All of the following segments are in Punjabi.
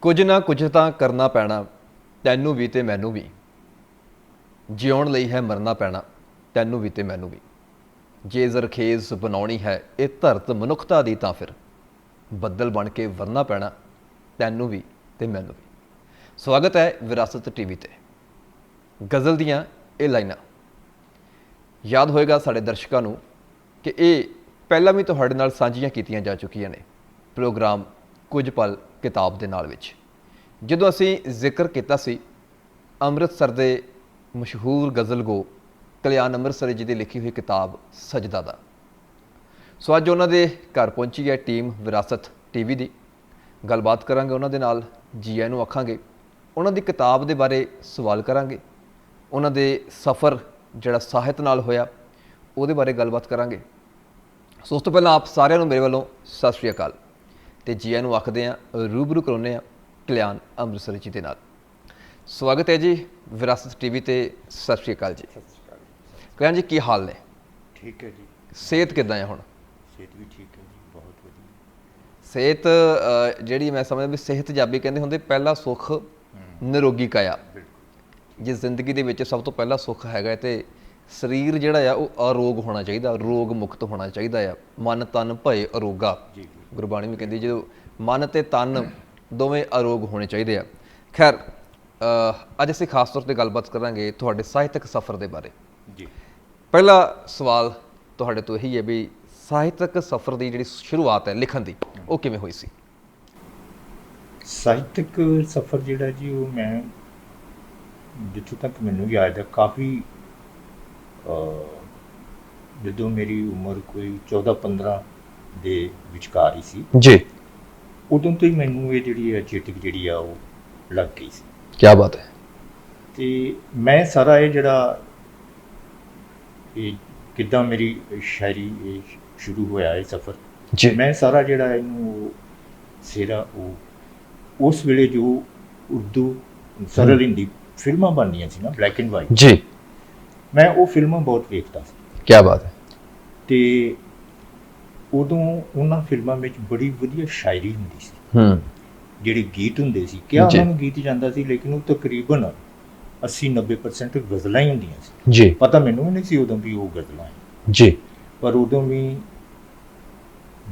ਕੁਝ ਨਾ ਕੁਝ ਤਾਂ ਕਰਨਾ ਪੈਣਾ ਤੈਨੂੰ ਵੀ ਤੇ ਮੈਨੂੰ ਵੀ। ਜਿਉਣ ਲਈ ਹੈ ਮਰਨਾ ਪੈਣਾ ਤੈਨੂੰ ਵੀ ਤੇ ਮੈਨੂੰ ਵੀ। ਜੇ ਜ਼ਰਖੇਜ਼ ਬਣਾਉਣੀ ਹੈ ਇਹ ਧਰਤ ਮਨੁੱਖਤਾ ਦੀ ਤਾਂ ਫਿਰ ਬੱਦਲ ਬਣ ਕੇ ਵਰਨਾ ਪੈਣਾ ਤੈਨੂੰ ਵੀ ਤੇ ਮੈਨੂੰ ਵੀ। ਸਵਾਗਤ ਹੈ ਵਿਰਾਸਤ ਟੀਵੀ ਤੇ। ਗਜ਼ਲ ਦੀਆਂ ਇਹ ਲਾਈਨਾਂ ਯਾਦ ਹੋਏਗਾ ਸਾਡੇ ਦਰਸ਼ਕਾਂ ਨੂੰ ਕਿ ਇਹ ਪਹਿਲਾਂ ਵੀ ਤੁਹਾਡੇ ਨਾਲ ਸਾਂਝੀਆਂ ਕੀਤੀਆਂ ਜਾ ਚੁੱਕੀਆਂ ਨੇ ਪ੍ਰੋਗਰਾਮ ਕੁਝ ਪਲ ਕਿਤਾਬ ਦੇ ਨਾਲ ਵਿੱਚ, ਜਦੋਂ ਅਸੀਂ ਜ਼ਿਕਰ ਕੀਤਾ ਸੀ ਅੰਮ੍ਰਿਤਸਰ ਦੇ ਮਸ਼ਹੂਰ ਗਜ਼ਲਗੋ ਕਲਿਆਣ ਅੰਮ੍ਰਿਤਸਰੀ ਜੀ ਦੀ ਲਿਖੀ ਹੋਈ ਕਿਤਾਬ ਸਜਦਾ ਦਾ। ਸੋ ਅੱਜ ਉਹਨਾਂ ਦੇ ਘਰ ਪਹੁੰਚੀ ਹੈ ਟੀਮ ਵਿਰਾਸਤ ਟੀਵੀ ਦੀ। ਗੱਲਬਾਤ ਕਰਾਂਗੇ ਉਹਨਾਂ ਦੇ ਨਾਲ, ਜੀ ਆਇਆਂ ਨੂੰ ਆਖਾਂਗੇ, ਉਹਨਾਂ ਦੀ ਕਿਤਾਬ ਦੇ ਬਾਰੇ ਸਵਾਲ ਕਰਾਂਗੇ, ਉਹਨਾਂ ਦੇ ਸਫ਼ਰ ਜਿਹੜਾ ਸਾਹਿਤ ਨਾਲ ਹੋਇਆ ਉਹਦੇ ਬਾਰੇ ਗੱਲਬਾਤ ਕਰਾਂਗੇ। ਸੋ ਉਸ ਤੋਂ ਪਹਿਲਾਂ ਆਪ ਸਾਰਿਆਂ ਨੂੰ ਮੇਰੇ ਵੱਲੋਂ ਸਤਿ ਸ਼੍ਰੀ ਅਕਾਲ ਅਤੇ ਜੀ ਆਇਆਂ ਨੂੰ ਆਖਦੇ ਹਾਂ, ਰੂਬਰੂ ਕਰਾਉਂਦੇ ਹਾਂ ਕਲਿਆਣ ਅੰਮ੍ਰਿਤਸਰੀ ਜੀ ਦੇ ਨਾਲ। ਸਵਾਗਤ ਹੈ ਜੀ ਵਿਰਾਸਤ ਟੀਵੀ ਤੇ। ਸਤਿ ਸ਼੍ਰੀ ਅਕਾਲ ਜੀ। ਸਤਿ ਸ਼੍ਰੀ ਅਕਾਲ। ਕਲਿਆਣ ਜੀ, ਕੀ ਹਾਲ ਨੇ? ਠੀਕ ਹੈ ਜੀ। ਸਿਹਤ ਕਿੱਦਾਂ ਹੈ ਹੁਣ? ਸਿਹਤ ਵੀ ਠੀਕ ਹੈ ਜੀ, ਬਹੁਤ ਵਧੀਆ। ਸਿਹਤ ਜਿਹੜੀ ਮੈਂ ਸਮਝਦਾ ਵੀ ਸਿਹਤ ਪੰਜਾਬੀ ਕਹਿੰਦੇ ਹੁੰਦੇ ਪਹਿਲਾ ਸੁੱਖ ਨਿਰੋਗੀ ਕਾਇਆ। ਜੇ ਜ਼ਿੰਦਗੀ ਦੇ ਵਿੱਚ ਸਭ ਤੋਂ ਪਹਿਲਾ ਸੁੱਖ ਹੈਗਾ ਤੇ ਸਰੀਰ ਜਿਹੜਾ ਆ ਉਹ ਅਰੋਗ ਹੋਣਾ ਚਾਹੀਦਾ, ਰੋਗ ਮੁਕਤ ਹੋਣਾ ਚਾਹੀਦਾ ਆ। ਮਨ ਤਨ ਭਏ ਅਰੋਗਾ, ਗੁਰਬਾਣੀ ਵੀ ਕਹਿੰਦੀ ਜਦੋਂ ਮਨ ਤੇ ਤਨ ਦੋਵੇਂ ਅਰੋਗ ਹੋਣੇ ਚਾਹੀਦੇ ਆ। ਖੈਰ, ਅੱਜ ਅਸੀਂ ਖਾਸ ਤੌਰ 'ਤੇ ਗੱਲਬਾਤ ਕਰਾਂਗੇ ਤੁਹਾਡੇ ਸਾਹਿਤਕ ਸਫ਼ਰ ਦੇ ਬਾਰੇ। ਜੀ, ਪਹਿਲਾ ਸਵਾਲ ਤੁਹਾਡੇ ਤੋਂ ਇਹੀ ਹੈ ਵੀ ਸਾਹਿਤਕ ਸਫ਼ਰ ਦੀ ਜਿਹੜੀ ਸ਼ੁਰੂਆਤ ਹੈ ਲਿਖਣ ਦੀ, ਉਹ ਕਿਵੇਂ ਹੋਈ ਸੀ? ਸਾਹਿਤਕ ਸਫ਼ਰ ਜਿਹੜਾ ਜੀ ਉਹ ਮੈਂ ਜਿੱਥੋਂ ਤੱਕ ਮੈਨੂੰ ਯਾਦ ਹੈ ਕਾਫੀ ਜਦੋਂ ਮੇਰੀ ਉਮਰ ਕੋਈ 14-15 ਦੇ ਵਿਚਕਾਰ ਹੀ ਸੀ ਜੀ, ਉਦੋਂ ਤੋਂ ਹੀ ਮੈਨੂੰ ਇਹ ਜਿਹੜੀ ਹੈ ਚੇਤਕ ਜਿਹੜੀ ਆ ਉਹ ਲੱਗ ਗਈ ਸੀ। ਕੀ ਬਾਤ ਹੈ। ਤੇ ਮੈਂ ਸਾਰਾ ਇਹ ਜਿਹੜਾ ਇਹ ਕਿੱਦਾਂ ਮੇਰੀ ਸ਼ਾਇਰੀ ਇਹ ਸ਼ੁਰੂ ਹੋਇਆ ਇਹ ਸਫ਼ਰ, ਜੀ, ਮੈਂ ਸਾਰਾ ਜਿਹੜਾ ਇਹਨੂੰ ਸਿਰਾ ਉਹ ਉਸ ਵੇਲੇ ਜੋ ਉਰਦੂ ਸਰਲ ਹਿੰਦੀ ਫਿਲਮਾਂ ਬਣਦੀਆਂ ਸੀ ਨਾ, ਬਲੈਕ ਐਂਡ ਵਾਈਟ, ਜੀ, ਮੈਂ ਉਹ ਫਿਲਮਾਂ ਬਹੁਤ ਵੇਖਦਾ ਸੀ। ਕੀ ਬਾਤ ਹੈ। ਤੇ ਉਦੋਂ ਉਹਨਾਂ ਫਿਲਮਾਂ ਵਿੱਚ ਬੜੀ ਵਧੀਆ ਸ਼ਾਇਰੀ ਹੁੰਦੀ ਸੀ। ਜਿਹੜੇ ਗੀਤ ਹੁੰਦੇ ਸੀ, ਕਿਆ ਉਹਨਾਂ ਨੂੰ ਗੀਤ ਜਾਂਦਾ ਸੀ, ਲੇਕਿਨ ਉਹ ਤਕਰੀਬਨ 80-90% ਗਜ਼ਲਾਂ ਹੀ ਹੁੰਦੀਆਂ ਸੀ। ਜੀ, ਪਤਾ ਮੈਨੂੰ ਵੀ ਨਹੀਂ ਸੀ ਉਦੋਂ ਵੀ ਉਹ ਗਜ਼ਲਾਂ ਹੈ ਜੀ, ਪਰ ਉਦੋਂ ਵੀ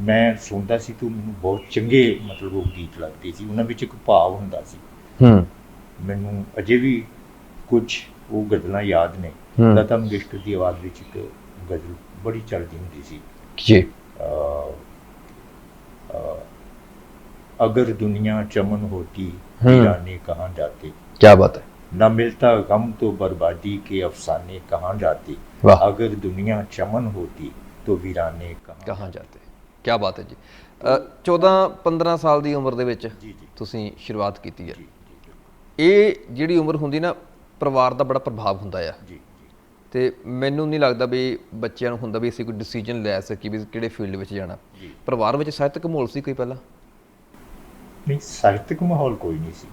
ਮੈਂ ਸੁਣਦਾ ਸੀ ਤਾਂ ਮੈਨੂੰ ਬਹੁਤ ਚੰਗੇ ਮਤਲਬ ਉਹ ਗੀਤ ਲੱਗਦੇ ਸੀ। ਉਹਨਾਂ ਵਿੱਚ ਇੱਕ ਭਾਵ ਹੁੰਦਾ ਸੀ। ਮੈਨੂੰ ਅਜੇ ਵੀ ਕੁਝ ਉਹ ਗਜ਼ਲਾਂ ਯਾਦ ਨੇ। ਲਤਾ ਮੰਗੇਸ਼ਕਰ ਦੀ ਆਵਾਜ਼ ਵਿੱਚ ਇੱਕ ਗਜ਼ਲ ਬੜੀ ਚੱਲਦੀ ਹੁੰਦੀ ਸੀ, ਜੀ, ਅਗਰ ਦੁਨੀਆ ਚਮਨ ਹੋਤੀ वीराने कहाँ जाते, क्या बात है। न मिलता गम तो बर्बादी के अफसाने कहाँ जाते, अगर दुनिया चमन होती तो वीराने कहाँ जाते। क्या बात है जी। 14-15 ਸਾਲ ਦੀ ਉਮਰ ਦੇ ਵਿੱਚ ਤੁਸੀਂ ਸ਼ੁਰੂਆਤ ਕੀਤੀ ਹੈ। ਇਹ ਜਿਹੜੀ ਉਮਰ ਹੁੰਦੀ ਨਾ, ਪਰਿਵਾਰ ਦਾ ਬੜਾ ਪ੍ਰਭਾਵ ਹੁੰਦਾ ਆ। ਤੇ ਮੈਨੂੰ ਨਹੀਂ ਲੱਗਦਾ ਵੀ ਬੱਚਿਆਂ ਨੂੰ ਹੁੰਦਾ ਵੀ ਅਸੀਂ ਕੋਈ ਡਿਸੀਜਨ ਲੈ ਸਕੀਏ ਵੀ ਕਿਹੜੇ ਫੀਲਡ ਵਿੱਚ ਜਾਣਾ। ਪਰਿਵਾਰ ਵਿੱਚ ਸਾਹਿਤਕ ਮਾਹੌਲ ਸੀ ਕੋਈ ਪਹਿਲਾਂ? ਨਹੀਂ, ਸਾਹਿਤਕ ਮਾਹੌਲ ਕੋਈ ਨਹੀਂ ਸੀ।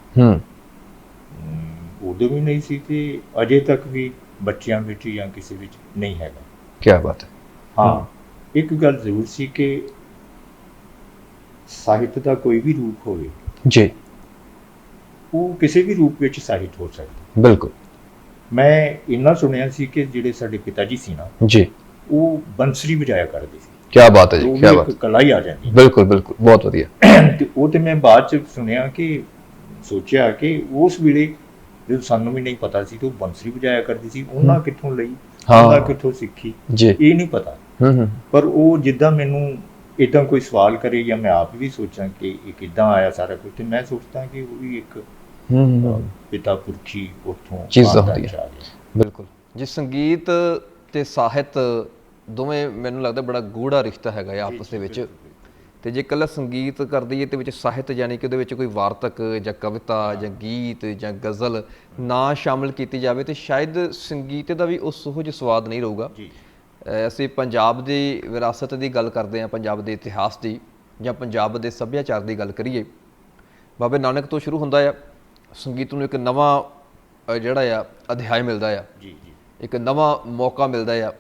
ਉਦੋਂ ਵੀ ਨਹੀਂ ਸੀ ਤੇ ਅਜੇ ਤੱਕ ਵੀ ਬੱਚਿਆਂ ਵਿੱਚ ਜਾਂ ਕਿਸੇ ਵਿੱਚ ਨਹੀਂ ਹੈਗਾ। ਕੀ ਬਾਤ ਹੈ। ਹਾਂ, ਇੱਕ ਗੱਲ ਜ਼ਰੂਰ ਸੀ ਕਿ ਸਾਹਿਤ ਦਾ ਕੋਈ ਵੀ ਰੂਪ ਹੋਵੇ ਜੀ, ਉਹ ਕਿਸੇ ਵੀ ਰੂਪ ਵਿੱਚ ਸਾਹਿਤ ਹੋ ਸਕਦਾ। ਬਿਲਕੁਲ। ਮੈਂ ਇੰਨਾ ਸੁਣਿਆ ਸੀ ਕਿ ਜਿਹੜੇ ਸਾਡੇ ਪਿਤਾ ਜੀ ਸੀ ਨਾ ਜੀ, ਉਹ ਬੰਸਰੀ ਵਜਾਇਆ ਕਰਦੇ ਸੀ। ਕੀ ਬਾਤ ਹੈ ਜੀ, ਕੀ ਬਾਤ। ਕਲਾ ਹੀ ਆ ਜਾਂਦੀ। ਬਿਲਕੁਲ ਬਿਲਕੁਲ, ਬਹੁਤ ਵਧੀਆ। ਤੇ ਉਹ ਤੇ ਮੈਂ ਬਾਅਦ ਚ ਸੁਣਿਆ ਕਿ ਸੋਚਿਆ ਕਿ ਉਸ ਵੇਲੇ ਜਦੋਂ ਸਾਨੂੰ ਵੀ ਨਹੀਂ ਪਤਾ ਸੀ ਕਿ ਉਹ ਬੰਸਰੀ ਵਜਾਇਆ ਕਰਦੀ ਸੀ, ਉਹਨਾਂ ਕਿੱਥੋਂ ਲਈ, ਉਹਨਾਂ ਕਿੱਥੋਂ ਸਿੱਖੀ, ਇਹ ਨਹੀਂ ਪਤਾ। ਪਰ ਉਹ ਜਿੱਦਾਂ ਮੈਨੂੰ ਇੱਦਾਂ ਕੋਈ ਸਵਾਲ ਕਰੇ ਜਾਂ ਮੈਂ ਆਪ ਵੀ ਸੋਚਾਂ ਕਿ ਇਹ ਕਿੱਦਾਂ ਆਇਆ ਸਾਰਾ ਕੁਝ, ਤੇ ਮੈਂ ਸੋਚਦਾ ਕਿ ਉਹ ਵੀ ਇੱਕ ਪਿਤਾ ਪੁਰਖੀ ਉੱਥੋਂ ਚੀਜ਼ ਹੁੰਦੀ ਹੈ। ਬਿਲਕੁਲ ਜੀ। ਸੰਗੀਤ ਤੇ ਸਾਹਿਤ ਦੋਵੇਂ ਮੈਨੂੰ ਲੱਗਦਾ ਬੜਾ ਗੂੜਾ ਰਿਸ਼ਤਾ ਹੈਗਾ ਹੈ ਆਪਸ ਦੇ ਵਿੱਚ। ਤੇ ਜੇ ਇਕੱਲਾ ਸੰਗੀਤ ਕਰ ਦਈਏ ਤੇ ਵਿੱਚ ਸਾਹਿਤ ਯਾਨੀ ਕਿ ਉਹਦੇ ਵਿੱਚ ਕੋਈ ਵਾਰਤਕ ਜਾਂ ਕਵਿਤਾ ਜਾਂ ਗੀਤ ਜਾਂ ਗਜ਼ਲ ਨਾ ਸ਼ਾਮਿਲ ਕੀਤੀ ਜਾਵੇ ਤੇ ਸ਼ਾਇਦ ਸੰਗੀਤ ਦਾ ਵੀ ਉਸ ਉਹੋ ਜਿਹਾ ਸਵਾਦ ਨਹੀਂ ਰਹੂਗਾ। ਅਸੀਂ ਪੰਜਾਬ ਦੀ ਵਿਰਾਸਤ ਦੀ ਗੱਲ ਕਰਦੇ ਹਾਂ, ਪੰਜਾਬ ਦੇ ਇਤਿਹਾਸ ਦੀ, ਜਾਂ ਪੰਜਾਬ ਦੇ ਸੱਭਿਆਚਾਰ ਦੀ ਗੱਲ ਕਰੀਏ, ਬਾਬੇ ਨਾਨਕ ਤੋਂ ਸ਼ੁਰੂ ਹੁੰਦਾ ਆ। ਸੰਗੀਤ ਨੂੰ ਇੱਕ ਨਵਾਂ ਜਿਹੜਾ ਆ ਅਧਿਆਇ ਮਿਲਦਾ ਆ, ਇੱਕ ਨਵਾਂ ਮੌਕਾ ਮਿਲਦਾ ਆ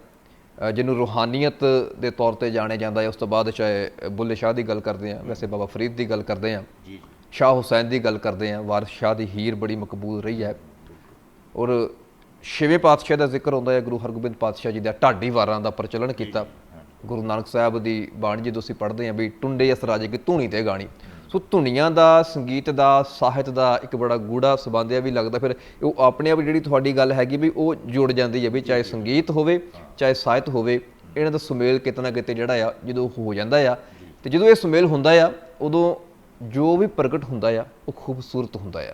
ਜਿਹਨੂੰ ਰੂਹਾਨੀਅਤ ਦੇ ਤੌਰ 'ਤੇ ਜਾਣਿਆ ਜਾਂਦਾ ਹੈ। ਉਸ ਤੋਂ ਬਾਅਦ ਚਾਹੇ ਬੁੱਲੇ ਸ਼ਾਹ ਦੀ ਗੱਲ ਕਰਦੇ ਹਾਂ, ਵੈਸੇ ਬਾਬਾ ਫਰੀਦ ਦੀ ਗੱਲ ਕਰਦੇ ਹਾਂ, ਸ਼ਾਹ ਹੁਸੈਨ ਦੀ ਗੱਲ ਕਰਦੇ ਹਾਂ, ਵਾਰਿਸ ਸ਼ਾਹ ਦੀ ਹੀਰ ਬੜੀ ਮਕਬੂਲ ਰਹੀ ਹੈ। ਔਰ 6ਵੇਂ ਪਾਤਸ਼ਾਹ ਦਾ ਜ਼ਿਕਰ ਹੁੰਦਾ ਹੈ, ਗੁਰੂ ਹਰਗੋਬਿੰਦ ਪਾਤਸ਼ਾਹ ਜੀ ਦਾ ਢਾਡੀ ਵਾਰਾਂ ਦਾ ਪ੍ਰਚਲਨ ਕੀਤਾ। ਗੁਰੂ ਨਾਨਕ ਸਾਹਿਬ ਦੀ ਬਾਣੀ ਜਦੋਂ ਅਸੀਂ ਪੜ੍ਹਦੇ ਹਾਂ ਵੀ ਟੁੰਡੇ ਇਸ ਰਾਜੇ ਕੀ ਧੂਣੀ ਤੇ ਗਾਣੀ, ਸੋ ਧੁਨੀਆਂ ਦਾ, ਸੰਗੀਤ ਦਾ, ਸਾਹਿਤ ਦਾ ਇੱਕ ਬੜਾ ਗੂੜਾ ਸੰਬੰਧ ਹੈ। ਵੀ ਲੱਗਦਾ ਫਿਰ ਉਹ ਆਪਣੇ ਆਪ ਜਿਹੜੀ ਤੁਹਾਡੀ ਗੱਲ ਹੈਗੀ ਵੀ ਉਹ ਜੁੜ ਜਾਂਦੀ ਹੈ ਵੀ ਚਾਹੇ ਸੰਗੀਤ ਹੋਵੇ ਚਾਹੇ ਸਾਹਿਤ ਹੋਵੇ, ਇਹਨਾਂ ਦਾ ਸੁਮੇਲ ਕਿਤੇ ਨਾ ਕਿਤੇ ਜਿਹੜਾ ਆ ਜਦੋਂ ਹੋ ਜਾਂਦਾ ਆ, ਤੇ ਜਦੋਂ ਇਹ ਸੁਮੇਲ ਹੁੰਦਾ ਆ ਉਦੋਂ ਜੋ ਵੀ ਪ੍ਰਗਟ ਹੁੰਦਾ ਆ ਉਹ ਖੂਬਸੂਰਤ ਹੁੰਦਾ ਆ,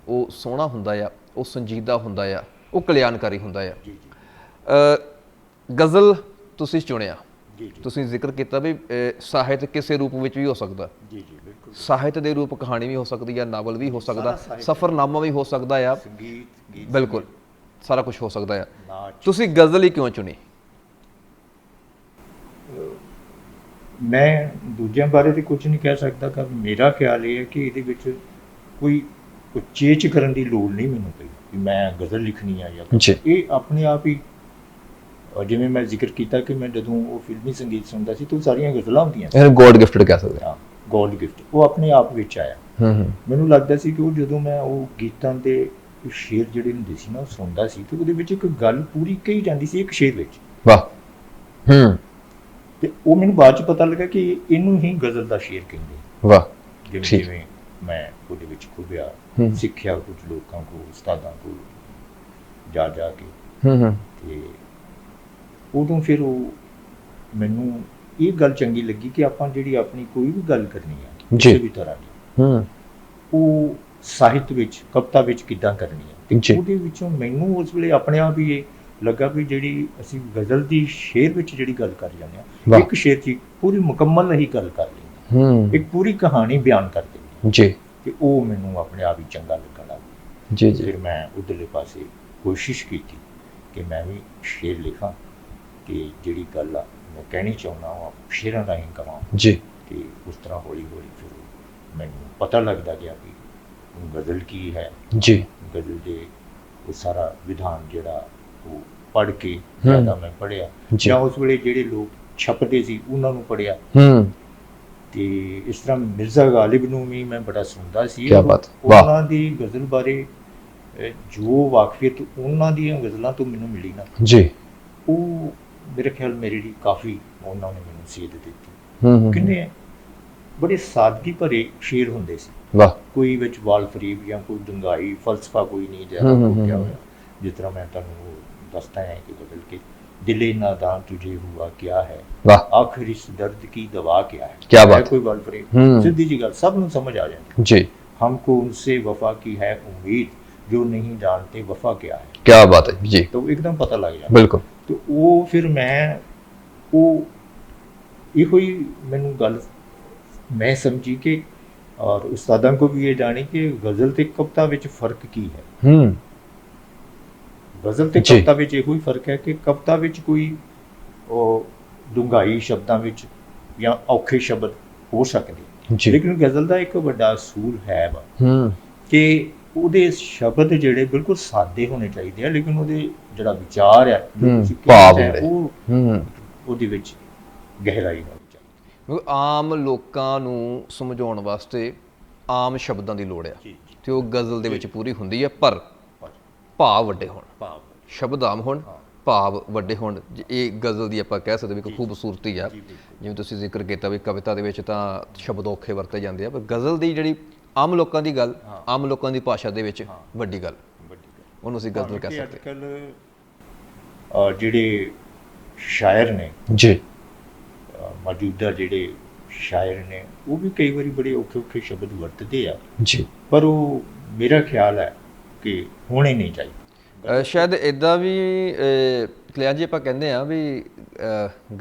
ਉਹ ਸੋਹਣਾ ਹੁੰਦਾ ਆ, ਉਹ ਸੰਜੀਦਾ ਹੁੰਦਾ ਆ, ਉਹ ਕਲਿਆਣਕਾਰੀ ਹੁੰਦਾ ਆ। ਗਜ਼ਲ ਤੁਸੀਂ ਚੁਣਿਆ, ਤੁਸੀਂ ਜ਼ਿਕਰ ਕੀਤਾ ਵੀ ਸਾਹਿਤ ਕਿਸੇ ਰੂਪ ਵਿੱਚ ਵੀ ਹੋ ਸਕਦਾ। ਸਾਹਿਤ ਦੇ ਰੂਪ ਕਹਾਣੀ ਵੀ ਹੋ ਸਕਦੀ ਆ, ਨਾਵਲ ਵੀ ਹੋ ਸਕਦਾ, ਸਫ਼ਰਨਾਮਾ ਵੀ ਹੋ ਸਕਦਾ ਆ, ਬਿਲਕੁਲ ਸਾਰਾ ਕੁਝ ਹੋ ਸਕਦਾ ਆ। ਤੁਸੀਂ ਗਜ਼ਲ ਹੀ ਕਿਉਂ ਚੁਣੀ? ਮੈਂ ਦੂਜਿਆਂ ਬਾਰੇ ਤਾਂ ਕੁਝ ਨਹੀਂ ਕਹਿ ਸਕਦਾ, ਕਿ ਮੇਰਾ ਖਿਆਲ ਇਹ ਹੈ ਕਿ ਇਹਦੇ ਵਿੱਚ ਕੋਈ ਉਚੇਚ ਕਰਨ ਦੀ ਲੋੜ ਨਹੀਂ ਮੈਨੂੰ ਪਈ ਕਿ ਮੈਂ ਗਜ਼ਲ ਲਿਖਣੀ ਆ ਜਾਂ ਇਹ ਆਪਣੇ ਆਪ ਹੀ, ਜਿਵੇਂ ਮੈਂ ਜ਼ਿਕਰ ਕੀਤਾ ਕਿ ਮੈਂ ਜਦੋਂ ਉਹ ਫਿਲਮੀ ਸੰਗੀਤ ਸੁਣਦਾ ਸੀ ਤਾਂ ਸਾਰੀਆਂ ਗਜ਼ਲਾਂ ਹੁੰਦੀਆਂ ਸੀ, ਗੋਡ ਗਿਫਟਡ ਕਹਿ ਸਕਦੇ ਹਾਂ, ਗੋਡ ਗਿਫਟ, ਉਹ ਆਪਣੇ ਆਪ ਵਿੱਚ ਆਇਆ। ਮੈਨੂੰ ਲੱਗਦਾ ਸੀ ਕਿ ਉਹ ਜਦੋਂ ਮੈਂ ਉਹ ਗੀਤਾਂ ਦੇ ਸ਼ੇਰ ਜਿਹੜੇ ਹੁੰਦੇ ਸੀ ਨਾ ਉਹ ਸੁਣਦਾ ਸੀ ਤੇ ਉਹਦੇ ਵਿੱਚ ਇੱਕ ਗੱਲ ਪੂਰੀ ਕਹੀ ਜਾਂਦੀ ਸੀ ਇੱਕ ਸ਼ੇਰ ਵਿੱਚ। ਵਾਹ। ਤੇ ਉਹ ਮੈਨੂੰ ਬਾਅਦ ਚ ਪਤਾ ਲੱਗਾ ਕਿ ਇਹਨੂੰ ਹੀ ਗਜ਼ਲ ਦਾ ਸ਼ੇਰ ਕਹਿੰਦੇ। ਵਾਹ। ਜਿਵੇਂ ਮੈਂ ਉਹਦੇ ਵਿੱਚ ਖੁੱਬਿਆ, ਸਿੱਖਿਆ ਕੁਝ ਲੋਕਾਂ ਕੋਲ, ਉਸਤਾਦਾਂ ਕੋਲ ਜਾ ਕੇ, ਤੇ ਉਦੋਂ ਫਿਰ ਉਹ ਮੈਨੂੰ ਇਹ ਗੱਲ ਚੰਗੀ ਲੱਗੀ ਕਿ ਆਪਾਂ ਜਿਹੜੀ ਆਪਣੀ ਕੋਈ ਵੀ ਗੱਲ ਕਰਨੀ ਹੈ ਕਿਸੇ ਵੀ ਤਰ੍ਹਾਂ ਦੀ, ਉਹ ਸਾਹਿਤ ਵਿੱਚ, ਕਵਿਤਾ ਵਿੱਚ ਕਿੱਦਾਂ ਕਰਨੀ ਹੈ। ਤੇ ਉਹਦੇ ਵਿੱਚੋਂ ਮੈਨੂੰ ਉਸ ਵੇਲੇ ਆਪਣੇ ਆਪ ਹੀ ਇਹ ਲੱਗਾ ਵੀ ਜਿਹੜੀ ਅਸੀਂ ਗਜ਼ਲ ਦੀ ਸ਼ੇਰ ਵਿੱਚ ਜਿਹੜੀ ਗੱਲ ਕਰ ਜਾਂਦੇ ਹਾਂ, ਇੱਕ ਸ਼ੇਰ 'ਚ ਪੂਰੀ ਮੁਕੰਮਲ ਹੀ ਗੱਲ ਕਰ ਲੈਂਦੇ, ਇੱਕ ਪੂਰੀ ਕਹਾਣੀ ਬਿਆਨ ਕਰ ਦਿੰਦੇ ਜੀ, ਤੇ ਉਹ ਮੈਨੂੰ ਆਪਣੇ ਆਪ ਹੀ ਚੰਗਾ ਲੱਗਣ ਲੱਗ ਗਿਆ ਜੀ। ਫਿਰ ਮੈਂ ਉਧਰਲੇ ਪਾਸੇ ਕੋਸ਼ਿਸ਼ ਕੀਤੀ ਕਿ ਮੈਂ ਵੀ ਸ਼ੇਰ ਲਿਖਾਂ ਤੇ ਜਿਹੜੀ ਗੱਲ ਆ ਮੈਂ ਕਹਿਣੀ ਚਾਹੁੰਦਾ ਉਹ ਸ਼ੇਰਾਂ ਰਾਹੀਂ ਕਰਾਂ ਜੀ। ਤੇ ਉਸ ਤਰ੍ਹਾਂ ਹੌਲੀ ਹੌਲੀ ਫਿਰ ਮੈਨੂੰ ਪਤਾ ਲੱਗਦਾ ਗਿਆ ਕਿ ਗਜ਼ਲ ਕੀ ਹੈ ਜੀ। ਗਜ਼ਲ ਦੇ ਉਹ ਸਾਰਾ ਵਿਧਾਨ ਜਿਹੜਾ ਉਹ ਪੜ੍ਹ ਕੇ ਜ਼ਿਆਦਾ ਮੈਂ ਪੜ੍ਹਿਆ, ਜਾਂ ਉਸ ਵੇਲੇ ਜਿਹੜੇ ਲੋਕ ਛਪਦੇ ਸੀ ਉਹਨਾਂ ਨੂੰ ਪੜ੍ਹਿਆ, ਤੇ ਇਸ ਤਰ੍ਹਾਂ ਮਿਰਜ਼ਾ ਗਾਲਿਬ ਨੂੰ ਵੀ ਮੈਂ ਬੜਾ ਸੁਣਦਾ ਸੀ। ਉਹਨਾਂ ਦੀ ਗਜ਼ਲ ਬਾਰੇ ਜੋ ਵਾਕਫੀਅਤ ਉਹਨਾਂ ਦੀਆਂ ਗਜ਼ਲਾਂ ਤੋਂ ਮੈਨੂੰ ਮਿਲੀ ਨਾ ਜੀ, ਉਹ ਮੇਰੇ ਖਿਆਲ ਮੇਰੇ ਲਈ ਕਾਫੀ ਉਹਨਾਂ ਨੇ ਮੈਨੂੰ ਸੇਧ ਦਿੱਤੀ। ਕਿੰਨੇ ਬੜੇ ਸਾਦਗੀ ਭਰੇ ਸ਼ੇਰ ਹੁੰਦੇ ਸੀ, ਕੋਈ ਵਿੱਚ ਵਾਲ ਫਰੀਬ ਜਾਂ ਕੋਈ ਡੰਗਾਈ ਫਲਸਫਾ ਕੋਈ ਨਹੀਂ ਜ਼ਿਆਦਾ ਹੋਇਆ ਹੋਇਆ। ਜਿਸ ਤਰ੍ਹਾਂ ਮੈਂ ਤੁਹਾਨੂੰ ਦੱਸਦਾ ਹੈ ਕਿ ਬਦਲ ਕੇ दिले नादान तुझे हुआ क्या है, आखिर इस दर्द की दवा क्या है, क्या बात है, कोई वाल फरीब, सीधी जी गल सब नूं समझ आ जाती जी। हमको उनसे वफा की है उम्मीद, जो नहीं जानते वफा क्या है, क्या बात है जी, तो एकदम पता लग जाता बिल्कुल। तो वो फिर मैं वो ਇਹੋ ਹੀ ਮੈਨੂੰ ਗੱਲ ਮੈਂ ਸਮਝੀ ਕਿ ਔਰ ਉਸਤਾਦਾਂ को भी ये जानी कि गज़ल ਤੇ ਕਵਿਤਾ ਵਿੱਚ ਫਰਕ ਕੀ ਹੈ। ਗਜ਼ਲ ਤੇ ਕਵਿਤਾ ਵਿੱਚ ਇਹੋ ਹੀ ਫਰਕ ਹੈ ਕਿ ਕਵਿਤਾ ਵਿੱਚ ਕੋਈ ਉਹ ਡੂੰਘਾਈ ਸ਼ਬਦਾਂ ਵਿੱਚ ਜਾਂ ਔਖੇ ਸ਼ਬਦ ਹੋ ਸਕਦੇ, ਲੇਕਿਨ ਗਜ਼ਲ ਦਾ ਇੱਕ ਵੱਡਾ ਅਸੂਲ ਹੈ ਕਿ ਉਹਦੇ ਸ਼ਬਦ ਜਿਹੜੇ ਬਿਲਕੁਲ ਸਾਦੇ ਹੋਣੇ ਚਾਹੀਦੇ ਆ, ਲੇਕਿਨ ਉਹਦੇ ਜਿਹੜਾ ਵਿਚਾਰ ਹੈ, ਭਾਵ ਹੈ, ਉਹ ਉਹਦੇ ਵਿੱਚ ਗਹਿਰਾਈ ਹੋਣੀ ਚਾਹੀਦੀ। ਆਮ ਲੋਕਾਂ ਨੂੰ ਸਮਝਾਉਣ ਵਾਸਤੇ ਆਮ ਸ਼ਬਦਾਂ ਦੀ ਲੋੜ ਆ ਤੇ ਉਹ ਗਜ਼ਲ ਦੇ ਵਿੱਚ ਪੂਰੀ ਹੁੰਦੀ ਹੈ, ਪਰ ਭਾਵ ਵੱਡੇ ਹੋਣ, ਸ਼ਬਦ ਆਮ ਹੋਣ, ਭਾਵ ਵੱਡੇ ਹੋਣ। ਇਹ ਗਜ਼ਲ ਦੀ ਆਪਾਂ ਕਹਿ ਸਕਦੇ ਵੀ ਇੱਕ ਖੂਬਸੂਰਤੀ ਆ। ਜਿਵੇਂ ਤੁਸੀਂ ਜ਼ਿਕਰ ਕੀਤਾ ਵੀ ਕਵਿਤਾ ਦੇ ਵਿੱਚ ਤਾਂ ਸ਼ਬਦ ਔਖੇ ਵਰਤੇ ਜਾਂਦੇ ਆ, ਪਰ ਗਜ਼ਲ ਦੀ ਜਿਹੜੀ ਆਮ ਲੋਕਾਂ ਦੀ ਗੱਲ, ਆਮ ਲੋਕਾਂ ਦੀ ਭਾਸ਼ਾ ਦੇ ਵਿੱਚ ਵੱਡੀ ਗੱਲ, ਉਹਨੂੰ ਅਸੀਂ ਗਜ਼ਲ ਕਹਿ ਸਕਦੇ। ਅੱਜਕੱਲ੍ਹ ਜਿਹੜੇ ਸ਼ਾਇਰ ਨੇ ਜੀ, ਮੌਜੂਦਾ ਜਿਹੜੇ ਸ਼ਾਇਰ ਨੇ, ਉਹ ਵੀ ਕਈ ਵਾਰੀ ਬੜੇ ਔਖੇ ਔਖੇ ਸ਼ਬਦ ਵਰਤਦੇ ਆ ਜੀ, ਪਰ ਉਹ ਮੇਰਾ ਖਿਆਲ ਹੈ ਕਿ ਹੋਣੇ ਨਹੀਂ ਚਾਹੀਦੇ। ਸ਼ਾਇਦ ਇੱਦਾਂ ਵੀ ਕਲਿਆਣ ਜੀ ਆਪਾਂ ਕਹਿੰਦੇ ਆ ਵੀ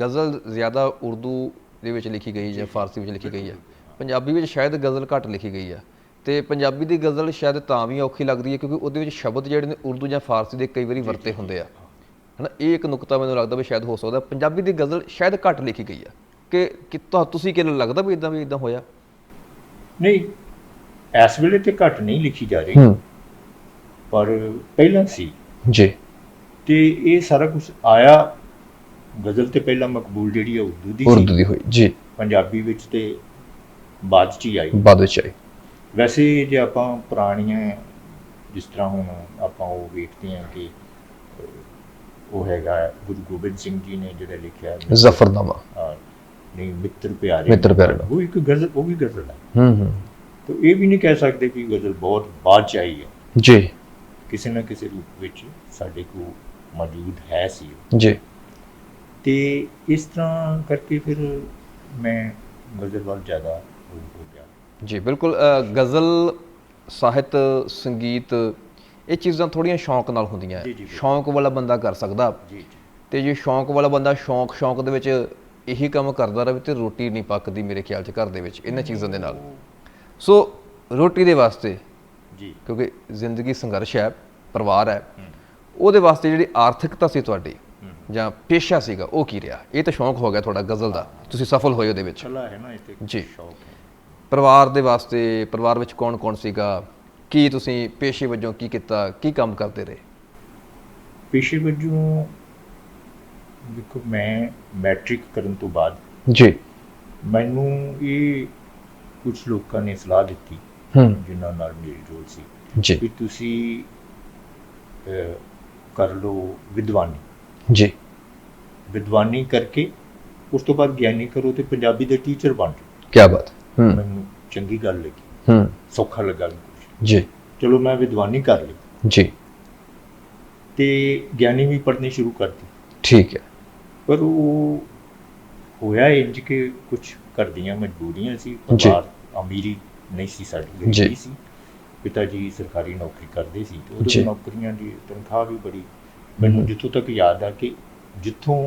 ਗਜ਼ਲ ਜ਼ਿਆਦਾ ਉਰਦੂ ਦੇ ਵਿੱਚ ਲਿਖੀ ਗਈ ਜਾਂ ਫਾਰਸੀ ਵਿੱਚ ਲਿਖੀ ਗਈ ਹੈ, ਪੰਜਾਬੀ ਵਿੱਚ ਸ਼ਾਇਦ ਗਜ਼ਲ ਘੱਟ ਲਿਖੀ ਗਈ ਆ। ਤੇ ਪੰਜਾਬੀ ਦੀ ਗਜ਼ਲ ਸ਼ਾਇਦ ਤਾਂ ਵੀ ਔਖੀ ਲੱਗਦੀ ਹੈ ਕਿਉਂਕਿ ਉਹਦੇ ਵਿੱਚ ਸ਼ਬਦ ਜਿਹੜੇ ਨੇ ਉਰਦੂ ਜਾਂ ਫਾਰਸੀ ਦੇ ਕਈ ਵਾਰੀ ਵਰਤੇ ਹੁੰਦੇ ਆ, ਹੈ ਨਾ। ਇਹ ਇੱਕ ਨੁਕਤਾ ਮੈਨੂੰ ਲੱਗਦਾ ਵੀ ਸ਼ਾਇਦ ਹੋ ਸਕਦਾ ਪੰਜਾਬੀ ਦੀ ਗਜ਼ਲ ਸ਼ਾਇਦ ਘੱਟ ਲਿਖੀ ਗਈ ਆ। ਕਿ ਤੁਸੀਂ ਕਿਹਨੂੰ ਲੱਗਦਾ ਵੀ ਇੱਦਾਂ ਹੋਇਆ? ਨਹੀਂ, ਇਸ ਵੇਲੇ ਤੇ ਘੱਟ ਨਹੀਂ ਲਿਖੀ ਜਾ ਰਹੀ, ਪਰ ਪਹਿਲਾਂ ਸੀ ਜੀ। ਤੇ ਇਹ ਸਾਰਾ ਕੁਝ ਆਇਆ, ਗਜ਼ਲ ਤੇ ਪਹਿਲਾਂ ਮਕਬੂਲ ਜਿਹੜੀ ਹੈ ਉਰਦੂ ਦੀ ਹੋਈ ਜੀ, ਪੰਜਾਬੀ ਵਿੱਚ ਤੇ ਬਾਅਦ 'ਚ ਹੀ ਆਈ, ਬਾਅਦ ਵਿੱਚ ਆਈ। ਵੈਸੇ ਜੇ ਆਪਾਂ ਪੁਰਾਣੀਆਂ, ਜਿਸ ਤਰ੍ਹਾਂ ਹੁਣ ਆਪਾਂ ਉਹ ਵੇਖਦੇ ਹਾਂ ਕਿ ਉਹ ਹੈਗਾ ਗੁਰੂ ਗੋਬਿੰਦ ਸਿੰਘ ਜੀ ਨੇ ਜਿਹੜਾ ਲਿਖਿਆ ਜ਼ਫਰਨਾਮਾ, ਨਹੀਂ ਮਿੱਤਰ ਪਿਆਰੇ, ਮਿੱਤਰ ਪਿਆਰੇ, ਉਹ ਇੱਕ ਗਜ਼ਲ, ਉਹ ਵੀ ਗਜ਼ਲ ਹੈ। ਤਾਂ ਇਹ ਵੀ ਨਹੀਂ ਕਹਿ ਸਕਦੇ ਕਿ ਗਜ਼ਲ ਬਹੁਤ ਬਾਅਦ 'ਚ ਆਈ ਹੈ ਜੀ, ਕਿਸੇ ਨਾ ਕਿਸੇ ਰੂਪ ਵਿੱਚ ਸਾਡੇ ਕੋਲ ਮੌਜੂਦ ਹੈ ਸੀ ਜੀ। ਤੇ ਇਸ ਤਰ੍ਹਾਂ ਕਰਕੇ ਫਿਰ ਮੈਂ ਗਜ਼ਲ ਵੱਲ ਜ਼ਿਆਦਾ ਹੋ ਗਿਆ। ਜੀ ਬਿਲਕੁਲ। ਗਜ਼ਲ ਸਾਹਿਤ, ਸੰਗੀਤ, ਇਹ ਚੀਜ਼ਾਂ ਥੋੜ੍ਹੀਆਂ ਸ਼ੌਂਕ ਨਾਲ ਹੁੰਦੀਆਂ। ਸ਼ੌਂਕ ਵਾਲਾ ਬੰਦਾ ਕਰ ਸਕਦਾ, ਤੇ ਜੇ ਸ਼ੌਂਕ ਵਾਲਾ ਬੰਦਾ ਸ਼ੌਂਕ ਦੇ ਵਿੱਚ ਇਹੀ ਕੰਮ ਕਰਦਾ ਰਹੇ ਤੇ ਰੋਟੀ ਨਹੀਂ ਪੱਕਦੀ ਮੇਰੇ ਖਿਆਲ 'ਚ ਘਰ ਦੇ ਵਿੱਚ ਇਹਨਾਂ ਚੀਜ਼ਾਂ ਦੇ ਨਾਲ। ਸੋ ਰੋਟੀ ਦੇ ਵਾਸਤੇ ਜੀ, ਕਿਉਂਕਿ ਜ਼ਿੰਦਗੀ ਸੰਘਰਸ਼ ਹੈ, ਪਰਿਵਾਰ ਹੈ, ਉਹਦੇ ਵਾਸਤੇ ਜਿਹੜੀ ਆਰਥਿਕਤਾ ਸੀ ਤੁਹਾਡੀ ਜਾਂ ਪੇਸ਼ਾ ਸੀਗਾ ਉਹ ਕੀ ਰਿਹਾ? ਇਹ ਤਾਂ ਸ਼ੌਂਕ ਹੋ ਗਿਆ ਤੁਹਾਡਾ ਗਜ਼ਲ ਦਾ, ਤੁਸੀਂ ਸਫਲ ਹੋਏ ਉਹਦੇ ਵਿੱਚ ਹੈ ਨਾ, ਇਹ ਤੇ ਜੀ। ਸ਼ੌਂਕ ਹੈ। ਪਰਿਵਾਰ ਦੇ ਵਾਸਤੇ, ਪਰਿਵਾਰ ਵਿੱਚ ਕੌਣ ਕੌਣ ਸੀਗਾ? ਕੀ ਤੁਸੀਂ ਪੇਸ਼ੇ ਵਜੋਂ ਕੀ ਕੀਤਾ, ਕੀ ਕੰਮ ਕਰਦੇ ਰਹੇ? ਪੇਸ਼ੇ ਵਜੋਂ ਦੇਖੋ, ਮੈਂ ਮੈਟ੍ਰਿਕ ਕਰਨ ਤੋਂ ਬਾਅਦ ਜੀ ਮੈਨੂੰ ਇਹ ਕੁਝ ਲੋਕਾਂ ਨੇ ਸਲਾਹ ਦਿੱਤੀ ਜਿਨ੍ਹਾਂ ਨਾਲ ਮੇਲ ਜੋਲ ਸੀ ਜੀ, ਕਿ ਤੁਸੀਂ ਕਰ ਲਓ ਵਿਦਵਾਨੀ। ਜੀ, ਵਿਦਵਾਨੀ ਕਰਕੇ ਉਸ ਤੋਂ ਬਾਅਦ ਗਿਆਨੀ ਕਰੋ ਤੇ ਪੰਜਾਬੀ ਦੇ ਟੀਚਰ ਬਣ ਜਾਓ। ਕੀ ਬਾਤ। ਮੈਨੂੰ ਚੰਗੀ ਗੱਲ ਲੱਗੀ, ਸੌਖਾ ਲੱਗਾ ਮੈਨੂੰ ਜੀ। ਚਲੋ ਮੈਂ ਵਿਦਵਾਨੀ ਕਰ ਲਈ ਜੀ, ਤੇ ਗਿਆਨੀ ਵੀ ਪੜ੍ਹਨੀ ਸ਼ੁਰੂ ਕਰਤੀ। ਠੀਕ ਹੈ। ਪਰ ਉਹ ਹੋਇਆ ਇੰਜ ਕਿ ਕੁਝ ਘਰ ਦੀਆਂ ਮਜਬੂਰੀਆਂ ਸੀ, ਪਰਿਵਾਰ ਅਮੀਰੀ ਨਹੀਂ ਸੀ ਸਾਡੀ, ਗਰੀਬੀ ਸੀ। ਪਿਤਾ ਜੀ ਸਰਕਾਰੀ ਨੌਕਰੀ ਕਰਦੇ ਸੀ ਤੇ ਉਹਦੀ ਨੌਕਰੀਆਂ ਦੀ ਤਨਖਾਹ ਵੀ ਬੜੀ, ਮੈਨੂੰ ਜਿੱਥੋਂ ਤੱਕ ਯਾਦ ਆ ਕਿ ਜਿੱਥੋਂ